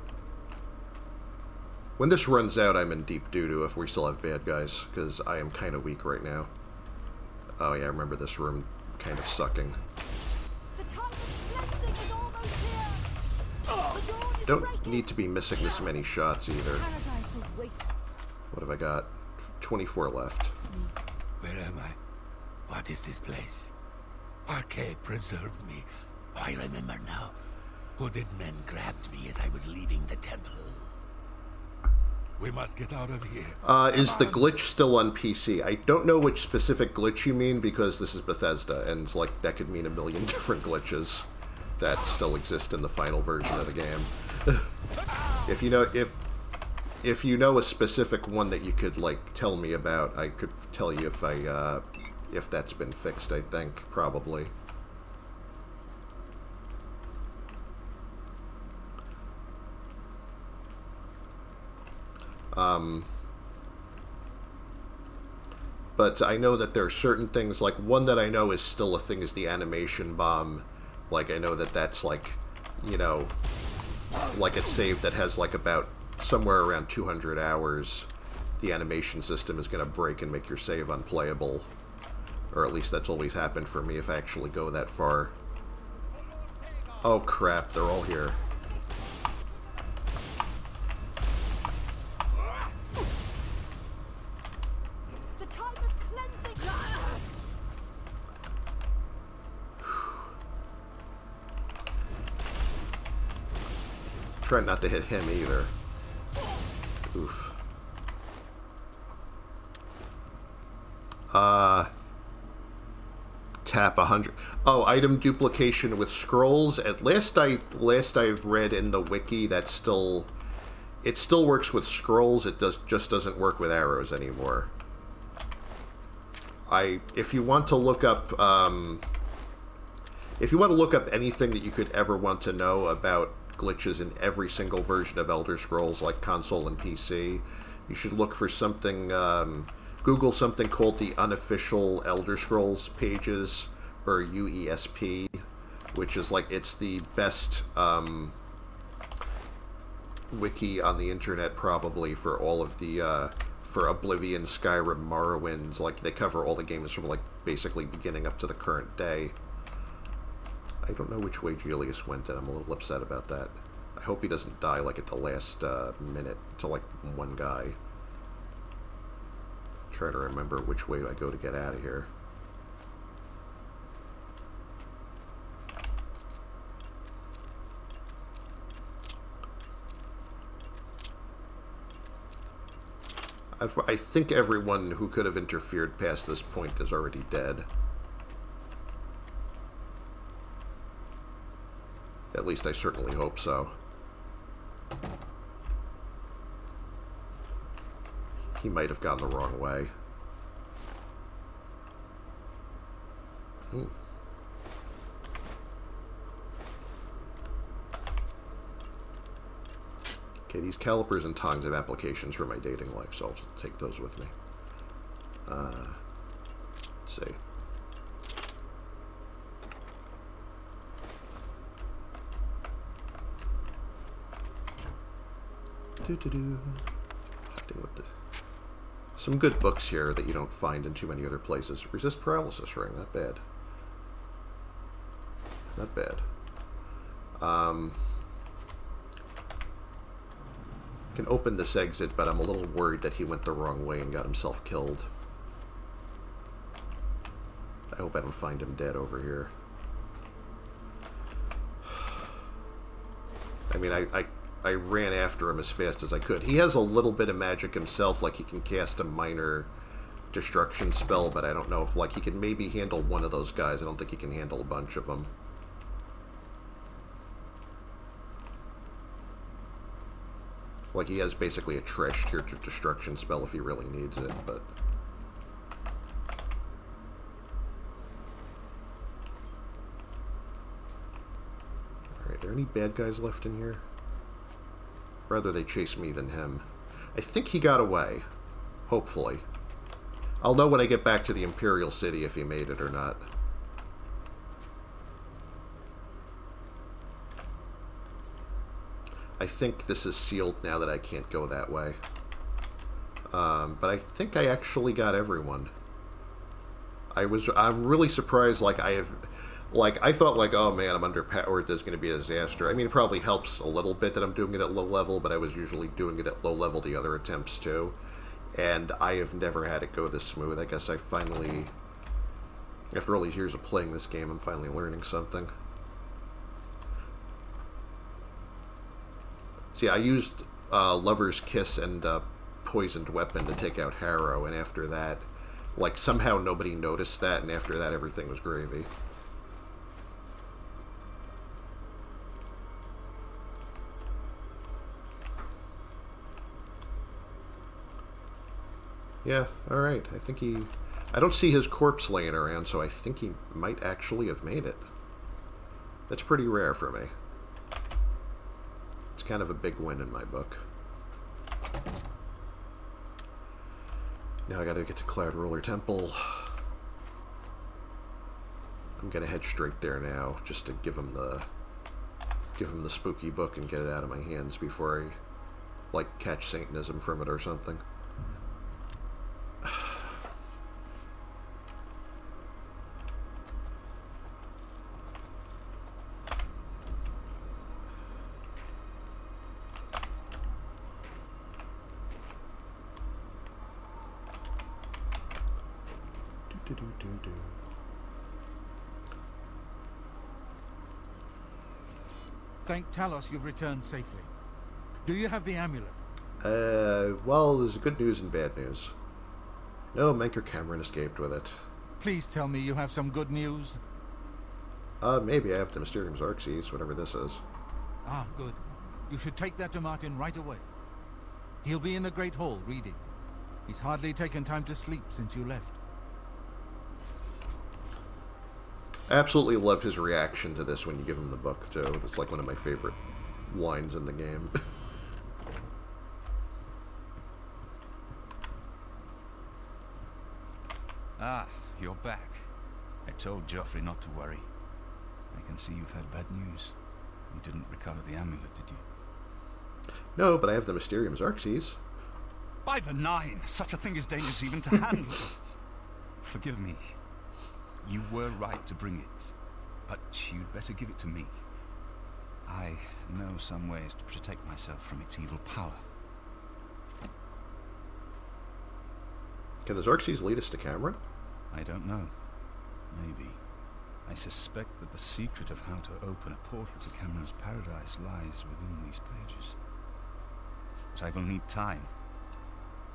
When this runs out, I'm in deep doo-doo if we still have bad guys, because I am kind of weak right now. Oh yeah, I remember this room kind of sucking. The time of cleansing is almost here. The dawn is Don't breaking. need to be missing this many shots either. Paradise awaits What have I got? 24 left. Where am I? What is this place? Arcade preserved me. I remember now. Hooded men grabbed me as I was leaving the temple. We must get out of here. Is the glitch still on PC? I don't know which specific glitch you mean, because this is Bethesda, and like that could mean a million different glitches that still exist in the final version of the game. If you know a specific one that you could like tell me about, I could tell you if that's been fixed. I think probably. But I know that there are certain things, like one that I know is still a thing is the animation bomb. Like I know that that's like, you know, like a save that has like about somewhere around 200 hours. The animation system is going to break and make your save unplayable. Or at least that's always happened for me if I actually go that far. Oh crap, they're all here. the time of cleansing. Try not to hit him either. Oof. Tap 100. Oh, item duplication with scrolls. At last I've read in the wiki, it still works with scrolls. It just doesn't work with arrows anymore. If you want to look up anything that you could ever want to know about glitches in every single version of Elder Scrolls, like console and PC, you should look for something. Google something called the unofficial Elder Scrolls pages, or UESP, which is like, it's the best wiki on the internet probably for all of the for Oblivion, Skyrim, Morrowind. Like they cover all the games from like basically beginning up to the current day. I don't know which way Julius went, and I'm a little upset about that. I hope he doesn't die like at the last minute to like one guy. Try to remember which way I go to get out of here. I think everyone who could have interfered past this point is already dead. At least I certainly hope so. He might have gone the wrong way. Okay, these calipers and tongs have applications for my dating life, so I'll just take those with me. Let's see. Hiding with the... Some good books here that you don't find in too many other places. Resist paralysis ring, not bad. Not bad. Can open this exit, but I'm a little worried that he went the wrong way and got himself killed. I hope I don't find him dead over here. I mean, I ran after him as fast as I could. He has a little bit of magic himself, like he can cast a minor destruction spell, but I don't know if, like, he can maybe handle one of those guys. I don't think he can handle a bunch of them. Like, he has basically a trash tier destruction spell if he really needs it, but... Alright, are there any bad guys left in here? Rather they chase me than him. I think he got away. Hopefully. I'll know when I get back to the Imperial City if he made it or not. I think this is sealed now that I can't go that way. But I think I actually got everyone. I'm really surprised, like, I thought, like, oh man, I'm underpowered, there's going to be a disaster. I mean, it probably helps a little bit that I'm doing it at low level, but I was usually doing it at low level the other attempts too. And I have never had it go this smooth. I guess I finally, after all these years of playing this game, I'm finally learning something. See, I used Lover's Kiss and Poisoned Weapon to take out Harrow, and after that, like, somehow nobody noticed that, and after that everything was gravy. Yeah, alright. I think he... I don't see his corpse laying around, so I think he might actually have made it. That's pretty rare for me. It's kind of a big win in my book. Now I gotta get to Cloud Ruler Temple. I'm gonna head straight there now, just to give him the spooky book and get it out of my hands before I, like, catch Satanism from it or something. Thank Talos you've returned safely. Do you have the amulet? Well, there's good news and bad news. No, Menker Cameron escaped with it. Please tell me you have some good news. Maybe I have the Mysterium Xerxes, whatever this is. Ah, good. You should take that to Martin right away. He'll be in the Great Hall reading. He's hardly taken time to sleep since you left. I absolutely love his reaction to this when you give him the book, too. It's like one of my favorite lines in the game. Ah, you're back. I told Joffrey not to worry. I can see you've had bad news. You didn't recover the amulet, did you? No, but I have the Mysterium Xerxes. By the Nine! Such a thing is dangerous even to handle. Forgive me. You were right to bring it, but you'd better give it to me. I know some ways to protect myself from its evil power. Can the Xerxes lead us to Cameron? I don't know. Maybe. I suspect that the secret of how to open a portal to Cameron's paradise lies within these pages. But I will need time.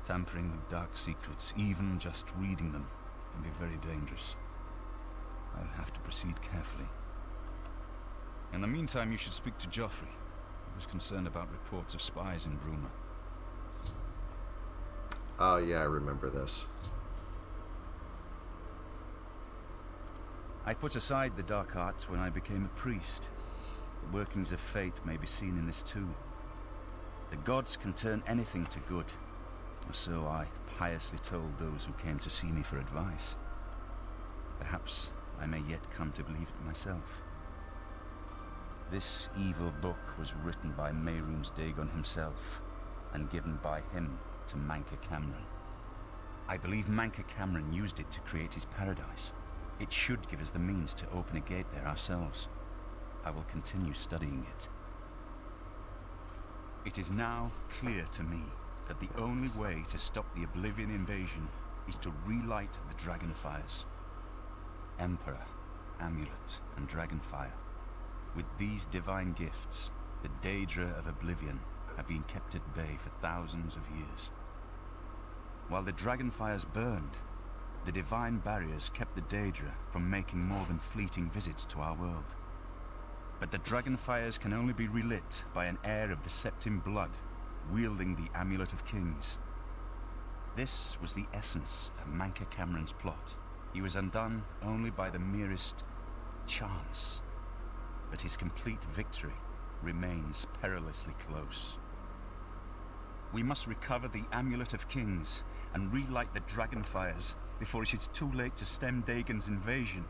Tampering with dark secrets, even just reading them, can be very dangerous. I'll have to proceed carefully. In the meantime, you should speak to Joffrey. He was concerned about reports of spies in Bruma. Oh, yeah, I remember this. I put aside the dark arts when I became a priest. The workings of fate may be seen in this too. The gods can turn anything to good, or so I piously told those who came to see me for advice. Perhaps I may yet come to believe it myself. This evil book was written by Mehrunes Dagon himself, and given by him to Manca Cameron. I believe Manca Cameron used it to create his paradise. It should give us the means to open a gate there ourselves. I will continue studying it. It is now clear to me that the only way to stop the Oblivion invasion is to relight the Dragonfires. Emperor, Amulet, and Dragonfire. With these divine gifts, the Daedra of Oblivion have been kept at bay for thousands of years. While the Dragonfires burned, the divine barriers kept the Daedra from making more than fleeting visits to our world. But the Dragonfires can only be relit by an heir of the Septim blood, wielding the Amulet of Kings. This was the essence of Manca Cameron's plot. He was undone only by the merest chance. But his complete victory remains perilously close. We must recover the Amulet of Kings and relight the Dragonfires before it is too late to stem Dagon's invasion.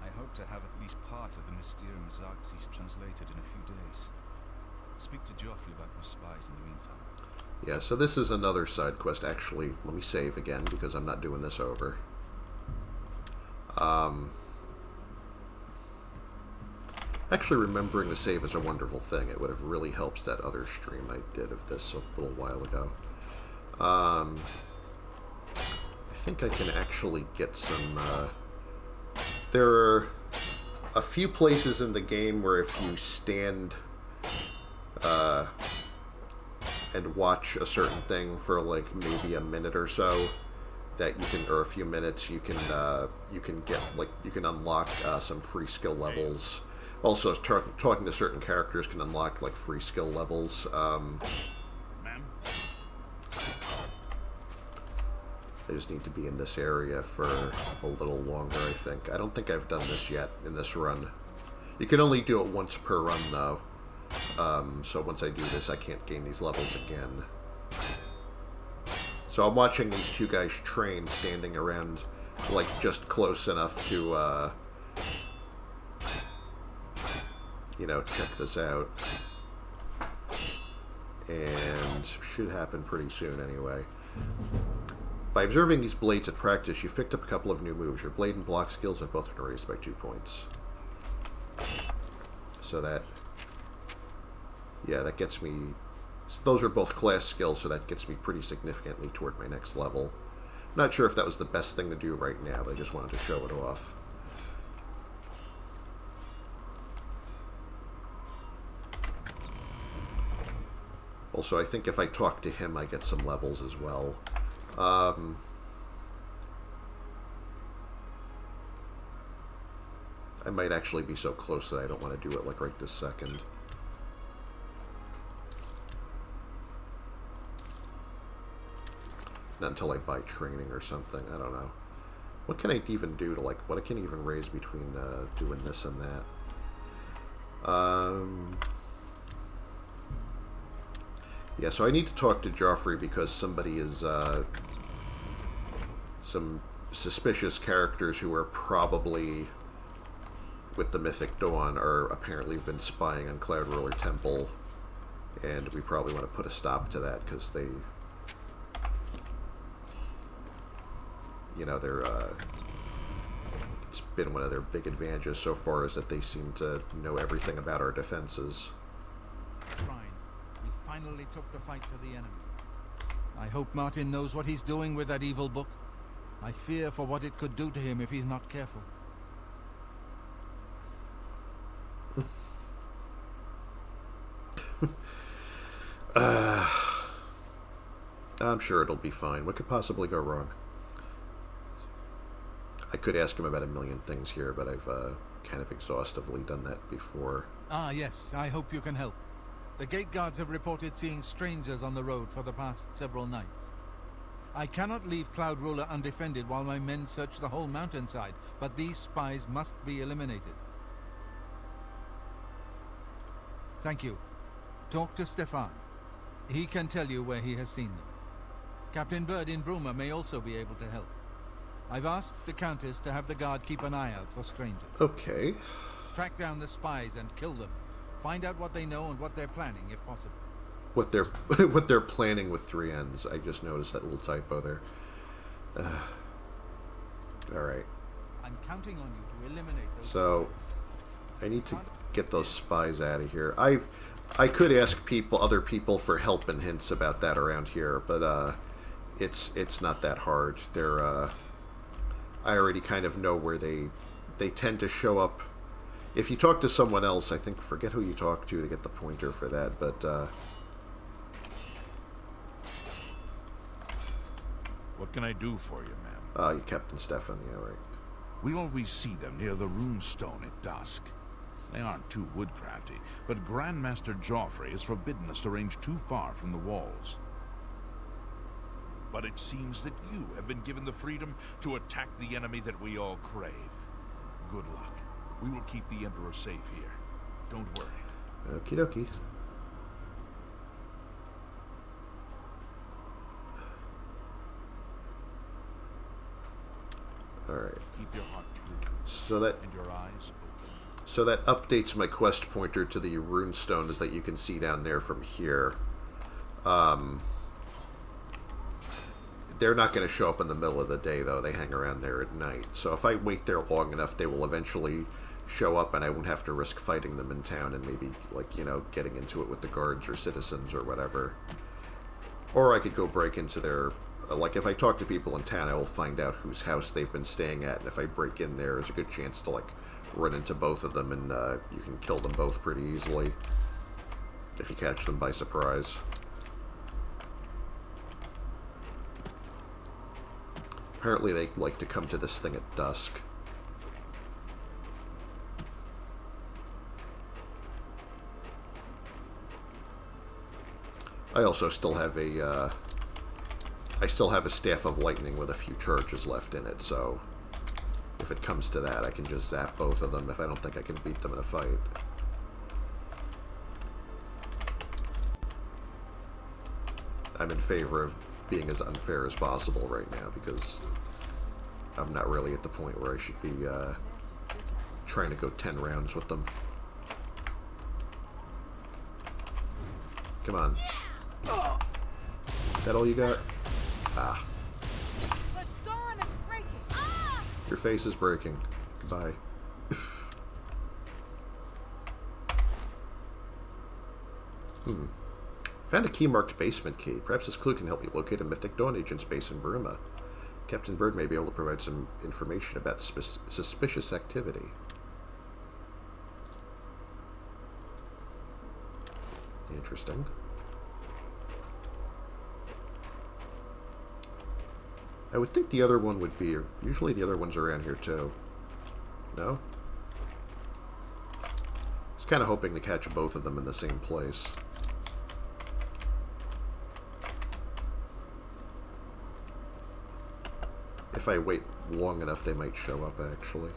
I hope to have at least part of the Mysterium Xarxes translated in a few days. Speak to Joffrey about those spies in the meantime. Yeah, so this is another side quest. Actually, let me save again because I'm not doing this over. Actually, remembering to save is a wonderful thing. It would have really helped that other stream I did of this a little while ago. I think I can actually get some... there are a few places in the game where if you stand and watch a certain thing for like maybe a minute or so, that you can, or a few minutes, you can get, like, you can unlock some free skill levels. Also, talking to certain characters can unlock like free skill levels. Ma'am? I just need to be in this area for a little longer, I think. I don't think I've done this yet in this run. You can only do it once per run, though. So once I do this, I can't gain these levels again. So I'm watching these two guys train, standing around, like, just close enough to, you know, check this out. And should happen pretty soon, anyway. By observing these blades at practice, you've picked up a couple of new moves. Your blade and block skills have both been raised by 2 points. So that... yeah, that gets me... those are both class skills, so that gets me pretty significantly toward my next level. Not sure if that was the best thing to do right now, but I just wanted to show it off. Also, I think if I talk to him, I get some levels as well. I might actually be so close that I don't want to do it like right this second. Not until I buy training or something. I don't know. What can I even do to, like, what I can even raise between doing this and that? Yeah, so I need to talk to Joffrey because somebody is, some suspicious characters who are probably with the Mythic Dawn are apparently have been spying on Cloud Ruler Temple, and we probably want to put a stop to that because they, you know, they're, it's been one of their big advantages so far is that they seem to know everything about our defenses. We finally took the fight to the enemy. I hope Martin knows what he's doing with that evil book. I fear for what it could do to him if he's not careful. I'm sure it'll be fine. What could possibly go wrong? I could ask him about a million things here, but I've kind of exhaustively done that before. Ah, yes. I hope you can help. The gate guards have reported seeing strangers on the road for the past several nights. I cannot leave Cloud Ruler undefended while my men search the whole mountainside, but these spies must be eliminated. Thank you. Talk to Stefan. He can tell you where he has seen them. Captain Bird in Bruma may also be able to help. I've asked the Countess to have the guard keep an eye out for strangers. Okay. Track down the spies and kill them. Find out what they know and what they're planning, if possible. What they're what they're planning with 3 N's. I just noticed that little typo there. All right. I'm counting on you to eliminate those. So, I need to get those spies out of here. I could ask other people for help and hints about that around here, but it's not that hard. I already kind of know where they tend to show up. If you talk to someone else, I think, forget who you talk to get the pointer for that, but What can I do for you, ma'am? you Captain Stefan, yeah, right. We always see them near the runestone at dusk. They aren't too woodcrafty, but Grandmaster Joffrey has forbidden us to range too far from the walls. But it seems that you have been given the freedom to attack the enemy that we all crave. Good luck. We will keep the Emperor safe here. Don't worry. Okie dokie. Alright. Keep your heart true. So that and your eyes open. So that updates my quest pointer to the runestones that you can see down there from here. They're not going to show up in the middle of the day, though. They hang around there at night. So if I wait there long enough, they will eventually show up, and I won't have to risk fighting them in town and maybe, like, you know, getting into it with the guards or citizens or whatever. Or I could go break into their... Like, if I talk to people in town, I will find out whose house they've been staying at, and if I break in there, there's a good chance to, like, run into both of them, and you can kill them both pretty easily if you catch them by surprise. Apparently they like to come to this thing at dusk. I also still have a Staff of Lightning with a few charges left in it, so if it comes to that, I can just zap both of them if I don't think I can beat them in a fight. I'm in favor of being as unfair as possible right now, because I'm not really at the point where I should be trying to go 10 rounds with them. Come on. Is that all you got? Ah. The dawn is breaking. Ah! Your face is breaking. Goodbye. Found a key-marked basement key. Perhaps this clue can help you locate a Mythic Dawn agent's base in Bruma. Captain Bird may be able to provide some information about suspicious activity. Interesting. I would think the other one would be... Usually the other ones are around here, too. No? I was kind of hoping to catch both of them in the same place. If I wait long enough, they might show up, actually.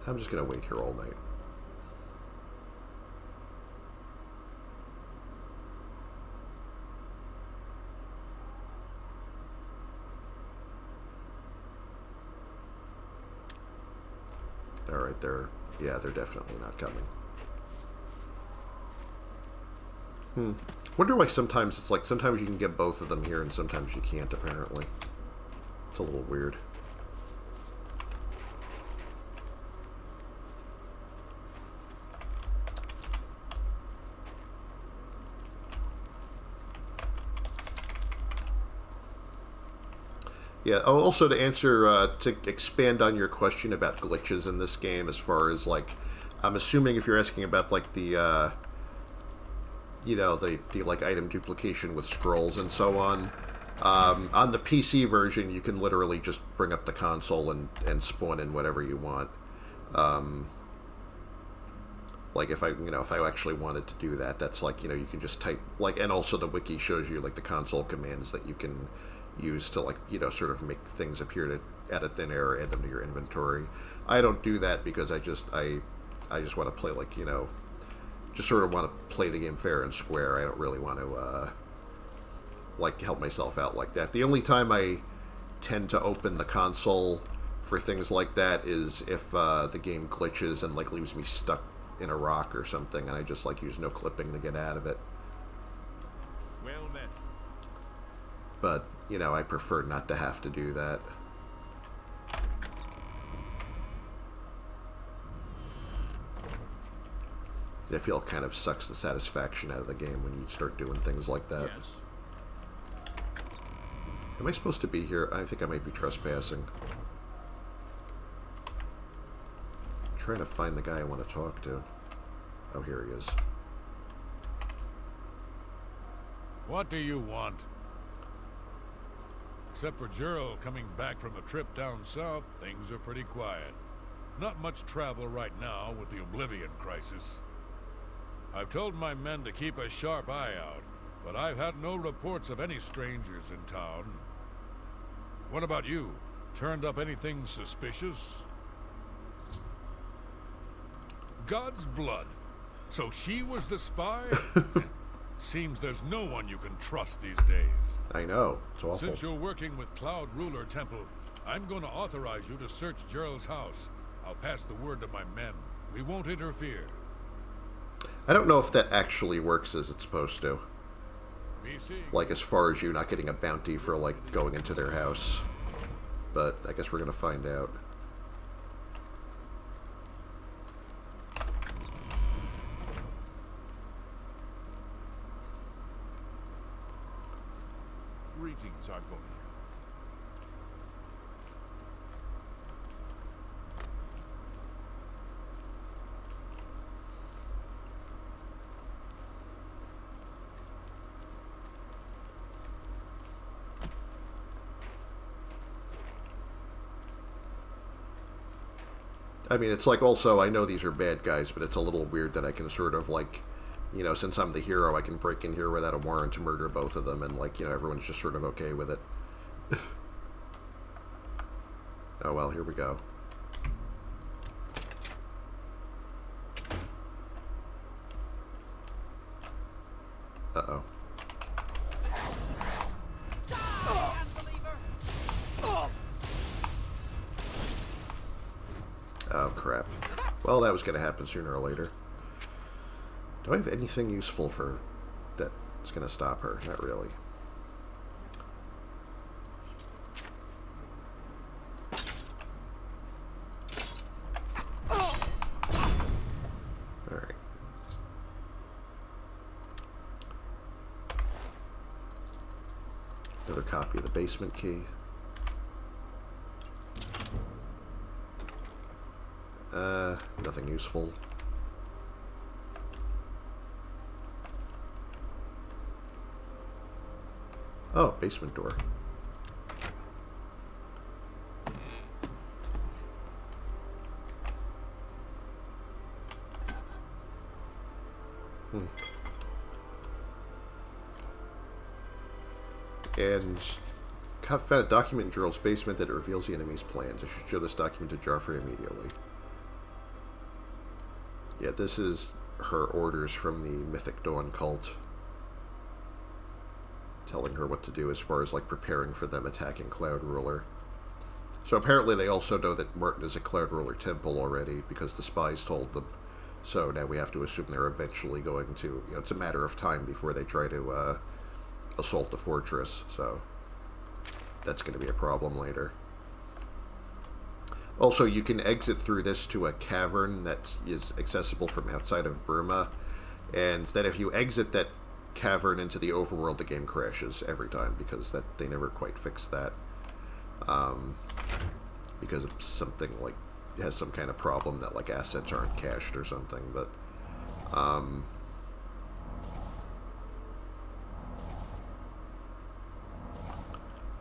I'm just going to wait here all night. Alright, they're definitely not coming. Wonder why sometimes it's like, sometimes you can get both of them here and sometimes you can't, apparently. It's a little weird. Yeah, oh, also to answer, to expand on your question about glitches in this game, as far as, like, I'm assuming if you're asking about, like, the, you know, the like, item duplication with scrolls and so on the PC version, you can literally just bring up the console and spawn in whatever you want. Like, if I actually wanted to do that, that's like, you know, you can just type, like, and also the wiki shows you, like, the console commands that you can use to, like, sort of make things appear out of thin air, add them to your inventory. I don't do that because I just want to play, like, just sort of want to play the game fair and square. I don't really want to, like, help myself out like that. The only time I tend to open the console for things like that is if the game glitches and, like, leaves me stuck in a rock or something, and I just, like, use no clipping to get out of it. Well met. But, I prefer not to have to do that. I feel it kind of sucks the satisfaction out of the game when you start doing things like that. Yes. Am I supposed to be here? I think I might be trespassing. I'm trying to find the guy I want to talk to. Oh, here he is. What do you want? Except for Gerald coming back from a trip down south, things are pretty quiet. Not much travel right now with the Oblivion crisis. I've told my men to keep a sharp eye out, but I've had no reports of any strangers in town. What about you? Turned up anything suspicious? God's blood. So she was the spy? Seems there's no one you can trust these days. I know. It's awful. Since you're working with Cloud Ruler Temple, I'm going to authorize you to search Gerald's house. I'll pass the word to my men. We won't interfere. I don't know if that actually works as it's supposed to. BC. Like, as far as you not getting a bounty for, like, going into their house. But I guess we're going to find out. Greetings, Argonia. I mean, it's like, also, I know these are bad guys, but it's a little weird that I can sort of, like, since I'm the hero, I can break in here without a warrant to murder both of them, and, like, everyone's just sort of okay with it. Oh, well, here we go. Uh-oh. Oh, crap. Well, that was going to happen sooner or later. Do I have anything useful for that's going to stop her? Not really. Alright. Another copy of the basement key. Nothing useful. Oh, basement door. And found a document in Gerald's basement that reveals the enemy's plans. I should show this document to Joffrey immediately. Yeah, this is her orders from the Mythic Dawn cult. Telling her what to do as far as, like, preparing for them attacking Cloud Ruler. So apparently they also know that Martin is a Cloud Ruler temple already, because the spies told them. So now we have to assume they're eventually going to, it's a matter of time before they try to assault the fortress. So that's going to be a problem later. Also, you can exit through this to a cavern that is accessible from outside of Bruma, and then if you exit that cavern into the overworld, the game crashes every time, because they never quite fixed that. Because of something, like, it has some kind of problem that, like, assets aren't cached or something, but,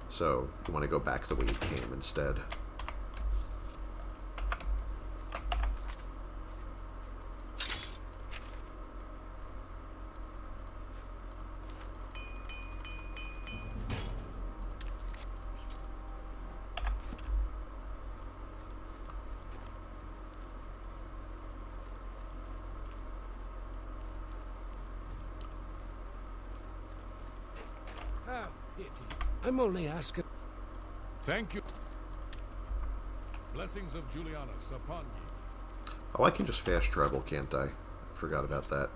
so, you want to go back the way you came instead. pity. I'm only asking. Thank you. Blessings of Julianus upon ye. Oh, I can just fast travel, can't I? Forgot about that.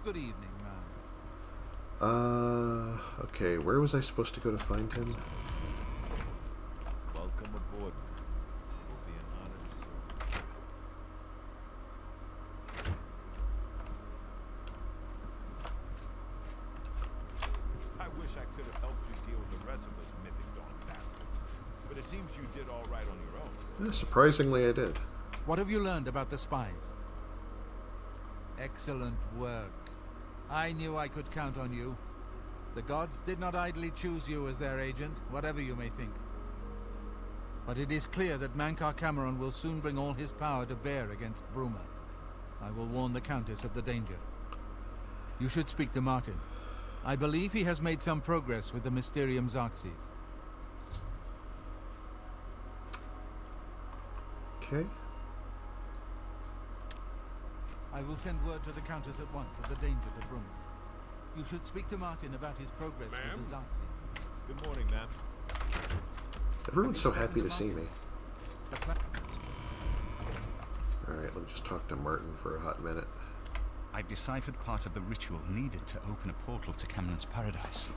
Good evening, man. Okay, where was I supposed to go to find him? Welcome aboard. It will be an honor to serve. I wish I could have helped you deal with the rest of those mythic dawn bastards. But it seems you did all right on your own. Surprisingly, I did. What have you learned about the spies? Excellent work. I knew I could count on you. The gods did not idly choose you as their agent, whatever you may think. But it is clear that Mankar Cameron will soon bring all his power to bear against Bruma. I will warn the Countess of the danger. You should speak to Martin. I believe he has made some progress with the Mysterium Xarxes. Okay. I will send word to the Countess at once of the danger to Bruma. You should speak to Martin about his progress with the Xarxes. Good morning, ma'am. Everyone's so happy to see me. Alright, let me just talk to Martin for a hot minute. I've deciphered part of the ritual needed to open a portal to Cameron's paradise.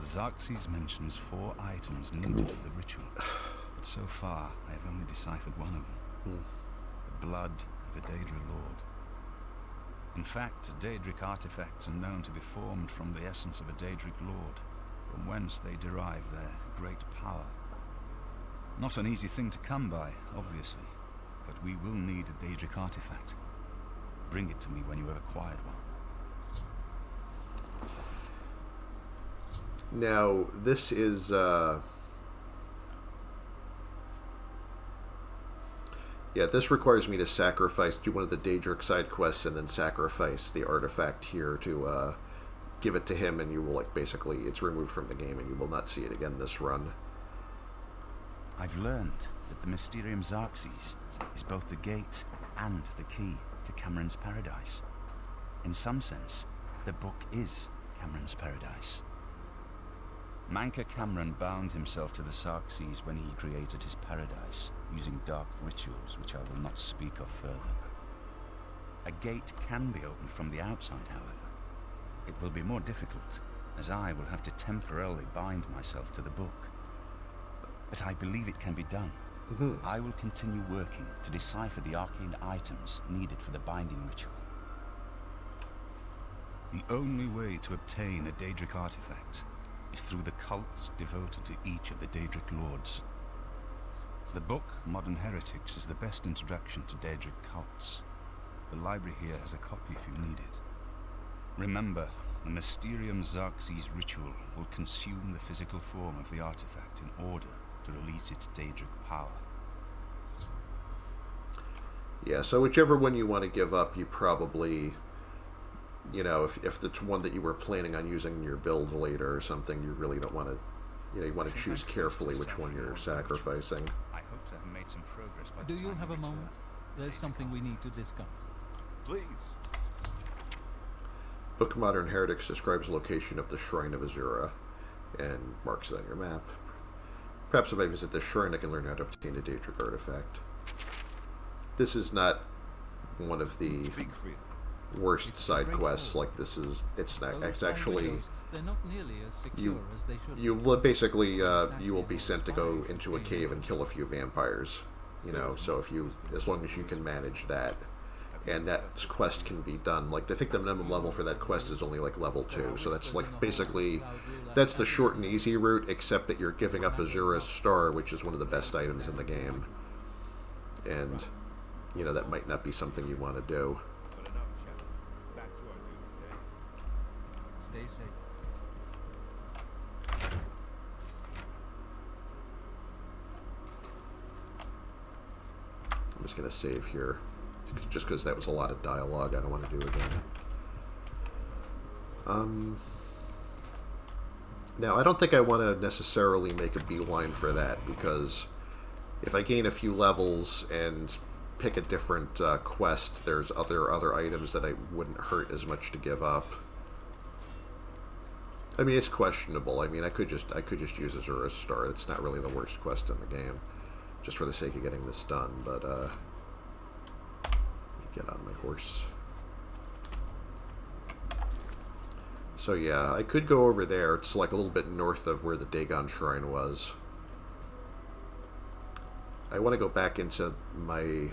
Xarxes mentions 4 items needed for the ritual, but so far I have only deciphered one of them. The blood of a Daedra Lord. In fact, Daedric artifacts are known to be formed from the essence of a Daedric Lord, from whence they derive their great power. Not an easy thing to come by, obviously, but we will need a Daedric artifact. Bring it to me when you have acquired one. Now, this is, yeah, this requires me to sacrifice, do one of the Daedric side quests, and then sacrifice the artifact here to, give it to him, and you will, like, basically, it's removed from the game, and you will not see it again this run. I've learned that the Mysterium Xarxes is both the gate and the key to Cameron's paradise. In some sense, the book is Cameron's paradise. Mankar Cameron bound himself to the Xarxes when he created his paradise, using dark rituals which I will not speak of further. A gate can be opened from the outside, however. It will be more difficult, as I will have to temporarily bind myself to the book. But I believe it can be done. I will continue working to decipher the arcane items needed for the binding ritual. The only way to obtain a Daedric artifact is through the cults devoted to each of the Daedric lords. The book, Modern Heretics, is the best introduction to Daedric cults. The library here has a copy if you need it. Remember, the Mysterium Xarxes ritual will consume the physical form of the artifact in order to release its Daedric power. Yeah, so whichever one you want to give up, you probably, you know, if it's one that you were planning on using in your build later or something, you really don't want to, you know, you want to choose carefully which one you're sacrificing. I hope to have made some progress by Do the you time have we a moment? return. There's something we need to discuss. Please. Book Modern Heretics describes the location of the Shrine of Azura and marks it on your map. Perhaps if I visit this shrine, I can learn how to obtain a Daedric artifact. This is not one of the worst side quests. Like, this is, it's not, it's actually, They're not nearly as secure as they should you will basically, you will be sent to go into a cave and kill a few vampires. You know, so if you, as long as you can manage that, and that quest can be done. Like, I think the minimum level for that quest is only like level 2, so that's like basically, that's the short and easy route, except that you're giving up Azura's Star, which is one of the best items in the game. And, you know, that might not be something you want to do. But enough chat. Back to our duties, eh? Stay safe. just going to save here. Just because that was a lot of dialogue I don't want to do again. Now, I don't think I want to necessarily make a beeline for that, because if I gain a few levels and pick a different quest, there's other items that I wouldn't hurt as much to give up. I mean, it's questionable. I mean, I could just use Azura's Star. It's not really the worst quest in the game, just for the sake of getting this done. But let me get on my horse. So yeah, I could go over there. It's like a little bit north of where the Dagon Shrine was. I want to go back into my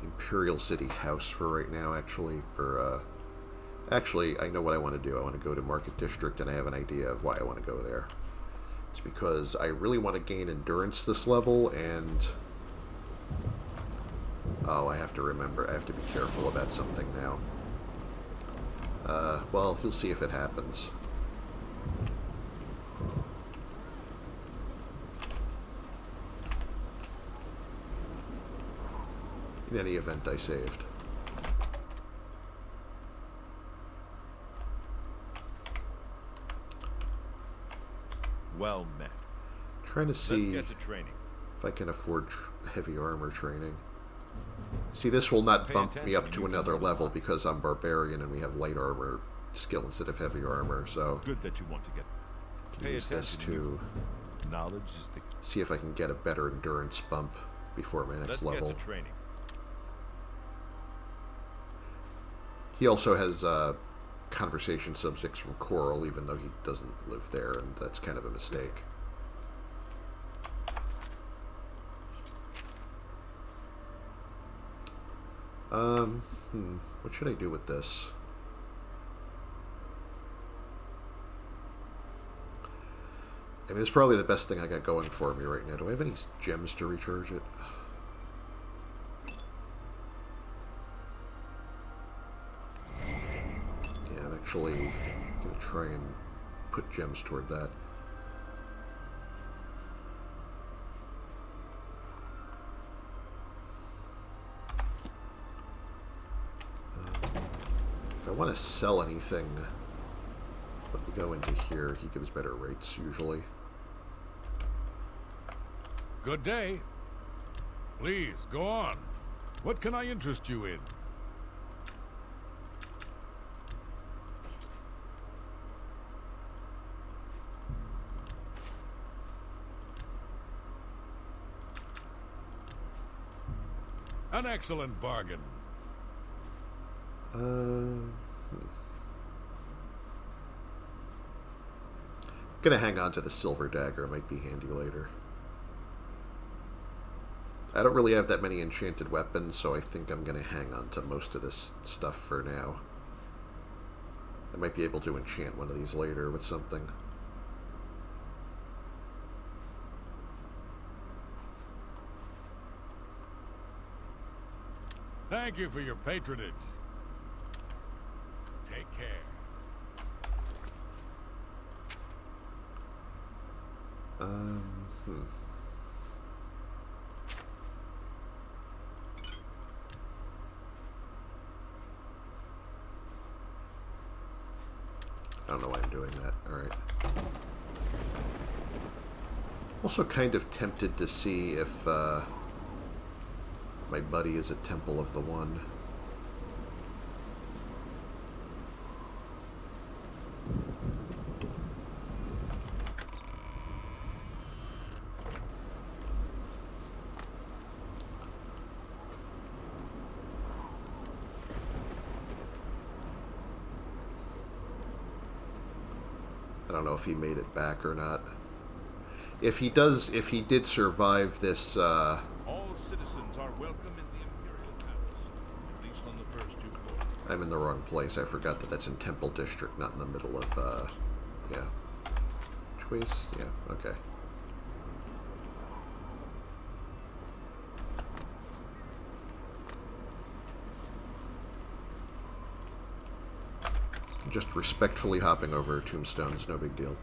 Imperial City house for right now, actually. Actually, I know what I want to do. I want to go to Market District, and I have an idea of why I want to go there. It's because I really want to gain endurance this level, and... Oh, I have to remember. I have to be careful about something now. Well, you'll see if it happens. In any event, I saved. Well met. Trying to see Let's get to training. if I can afford heavy armor training. See, this will not bump me up to another level because I'm barbarian and we have light armor skill instead of heavy armor, so Good that you want to get. I can use this to Knowledge is the. see if I can get a better endurance bump before my next Let's level. get to training. He also has conversation subjects from Coral, even though he doesn't live there, and that's kind of a mistake. What should I do with this? I mean, it's probably the best thing I got going for me right now. Do I have any gems to recharge it? Yeah, I'm actually going to try and put gems toward that. If I want to sell anything, let me go into here. He gives better rates usually. Good day. Please, go on. What can I interest you in? An excellent bargain. Gonna hang on to the silver dagger. It might be handy later. I don't really have that many enchanted weapons, so I think I'm gonna hang on to most of this stuff for now. I might be able to enchant one of these later with something. Thank you for your patronage. Take care. I don't know why I'm doing that. Alright. Also kind of tempted to see if my buddy is at Temple of the One. I don't know if he made it back or not. If he did survive this, All citizens are welcome in the Imperial Palace, at least on the first 2 floors. I'm in the wrong place. I forgot that that's in Temple District, not in the middle of, yeah. Which way's? Yeah, okay. Just respectfully hopping over tombstones, no big deal.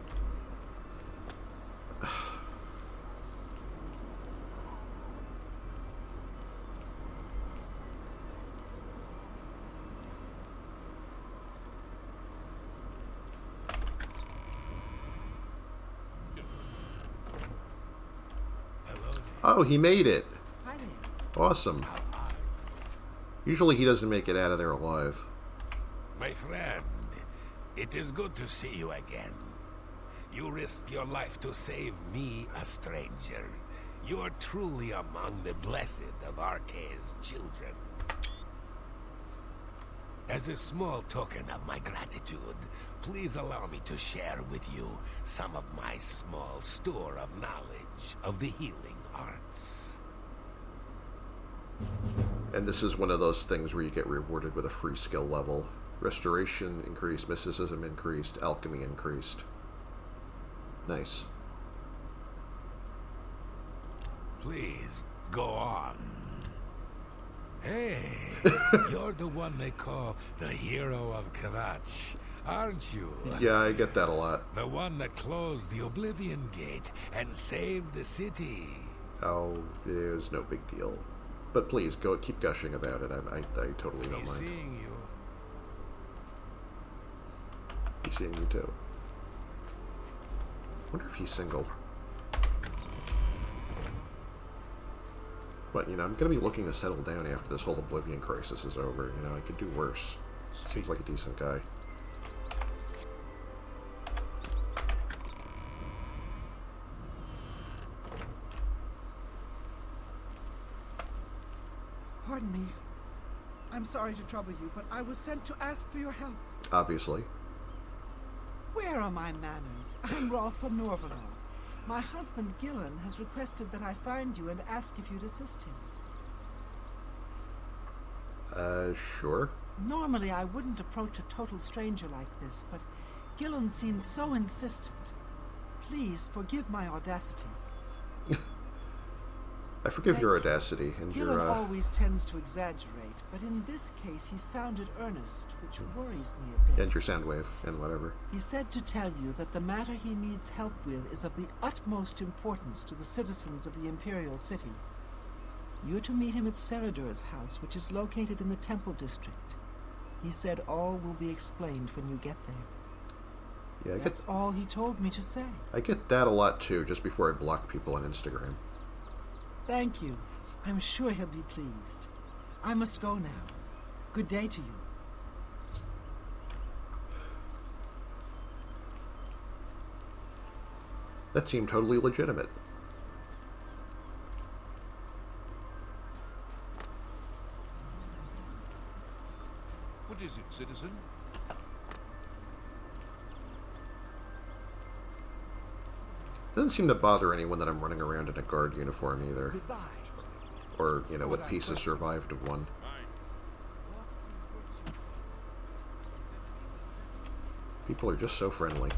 Oh, he made it. Hi there. Awesome. Usually he doesn't make it out of there alive. My friend, it is good to see you again. You risked your life to save me, a stranger. You are truly among the blessed of Arce's children. As a small token of my gratitude, please allow me to share with you some of my small store of knowledge of the healing arts. And this is one of those things where you get rewarded with a free skill level. Restoration increased, mysticism increased, alchemy increased. Nice. Please, go on. Hey, you're the one they call the hero of Kvatch, aren't you? Yeah, I get that a lot. The one that closed the Oblivion Gate and saved the city. Oh, it was no big deal. But please, keep gushing about it. I totally don't He's mind. seeing you. He's seeing you too. Wonder if he's single. But, you know, I'm going to be looking to settle down after this whole Oblivion crisis is over. You know, I could do worse. Seems like a decent guy. Pardon me. I'm sorry to trouble you, but I was sent to ask for your help. Obviously. Where are my manners? I'm Rosa Norvalo. My husband, Gillen, has requested that I find you and ask if you'd assist him. Sure. Normally, I wouldn't approach a total stranger like this, but Gillen seemed so insistent. Please forgive my audacity. I forgive your audacity and Gillen your, always tends to exaggerate, but in this case he sounded earnest, which worries me a bit. and your sound wave and whatever. He said to tell you that the matter he needs help with is of the utmost importance to the citizens of the Imperial City. You're to meet him at Seradur's house, which is located in the Temple District. He said all will be explained when you get there. Yeah, That's all he told me to say. I get that a lot too, just before I block people on Instagram. Thank you. I'm sure he'll be pleased. I must go now. Good day to you. That seemed totally legitimate. What is it, citizen? Doesn't seem to bother anyone that I'm running around in a guard uniform either. Goodbye. Or, you know, with pieces survived of one. People are just so friendly.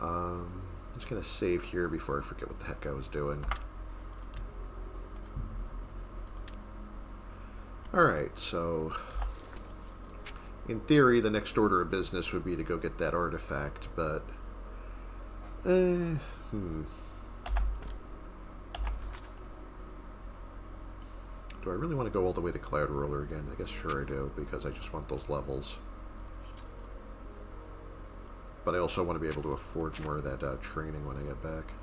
I'm just gonna save here before I forget what the heck I was doing. Alright, so in theory the next order of business would be to go get that artifact, but do I really want to go all the way to Cloud Roller again? I guess sure I do, because I just want those levels. But I also want to be able to afford more of that training when I get back.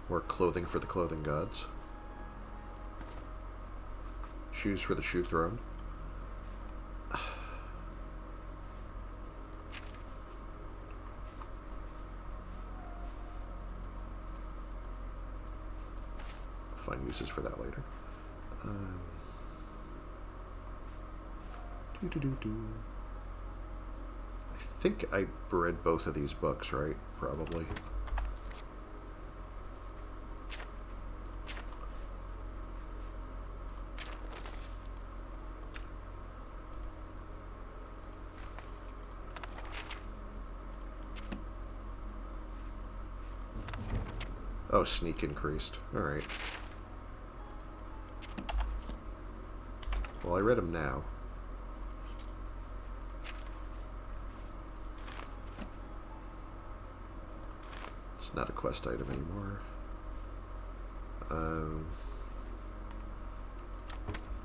More clothing for the clothing gods. Shoes for the shoe throne. Find uses for that later. I think I read both of these books, right? Probably. Oh, sneak increased. Alright. Well, I read them now. It's not a quest item anymore.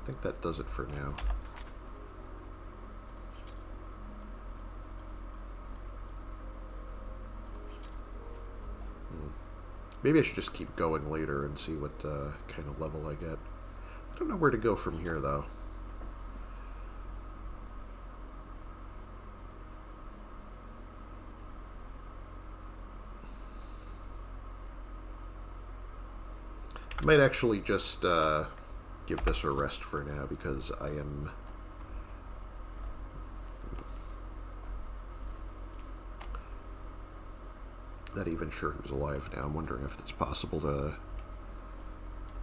I think that does it for now. Maybe I should just keep going later and see what kind of level I get. I don't know where to go from here, though. I might actually just give this a rest for now, because I am... not even sure who's alive now. I'm wondering if it's possible to...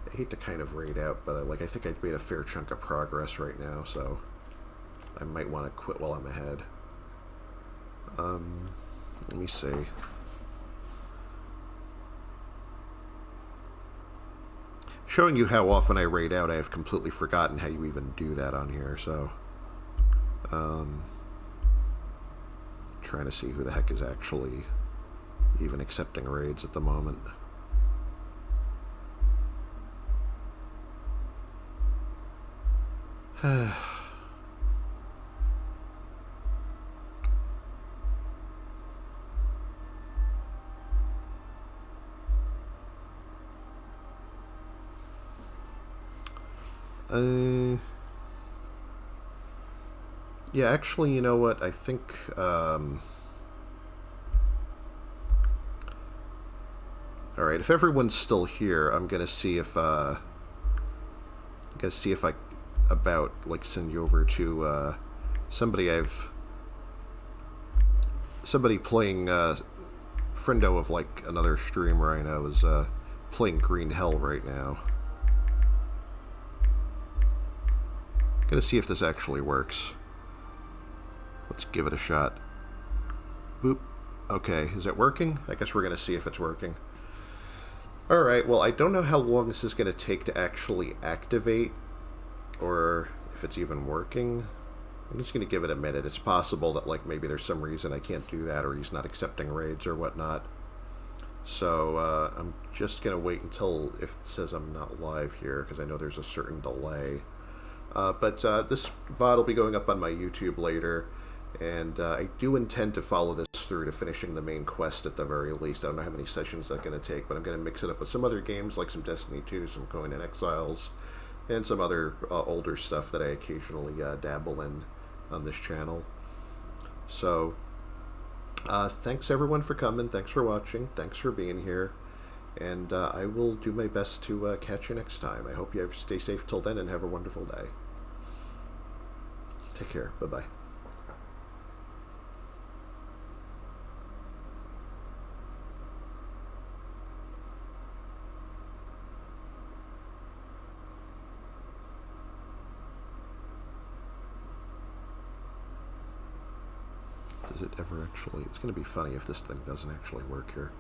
I hate to kind of raid out, but I think I've made a fair chunk of progress right now, so I might want to quit while I'm ahead. Let me see. Showing you how often I raid out, I have completely forgotten how you even do that on here, so... trying to see who the heck is actually even accepting raids at the moment. Yeah, actually, you know what? I think, alright, if everyone's still here, I'm gonna see if, I about, like, send you over to, somebody playing, friendo of, like, another streamer I know is, playing Green Hell right now. Gonna see if this actually works. Let's give it a shot. Boop. Okay, is it working? I guess we're gonna see if it's working. Alright, well, I don't know how long this is gonna take to actually activate, or if it's even working. I'm just gonna give it a minute. It's possible that, like, maybe there's some reason I can't do that, or he's not accepting raids or whatnot. So, I'm just gonna wait until if it says I'm not live here, because I know there's a certain delay. But this VOD will be going up on my YouTube later, and I do intend to follow this through to finishing the main quest at the very least. I don't know how many sessions that's going to take, but I'm going to mix it up with some other games, like some Destiny 2, some Coin and Exiles, and some other older stuff that I occasionally dabble in on this channel. So, thanks everyone for coming, thanks for watching, thanks for being here, and I will do my best to catch you next time. I hope you stay safe till then and have a wonderful day. Take care. Bye-bye. Does it ever actually... It's going to be funny if this thing doesn't actually work here.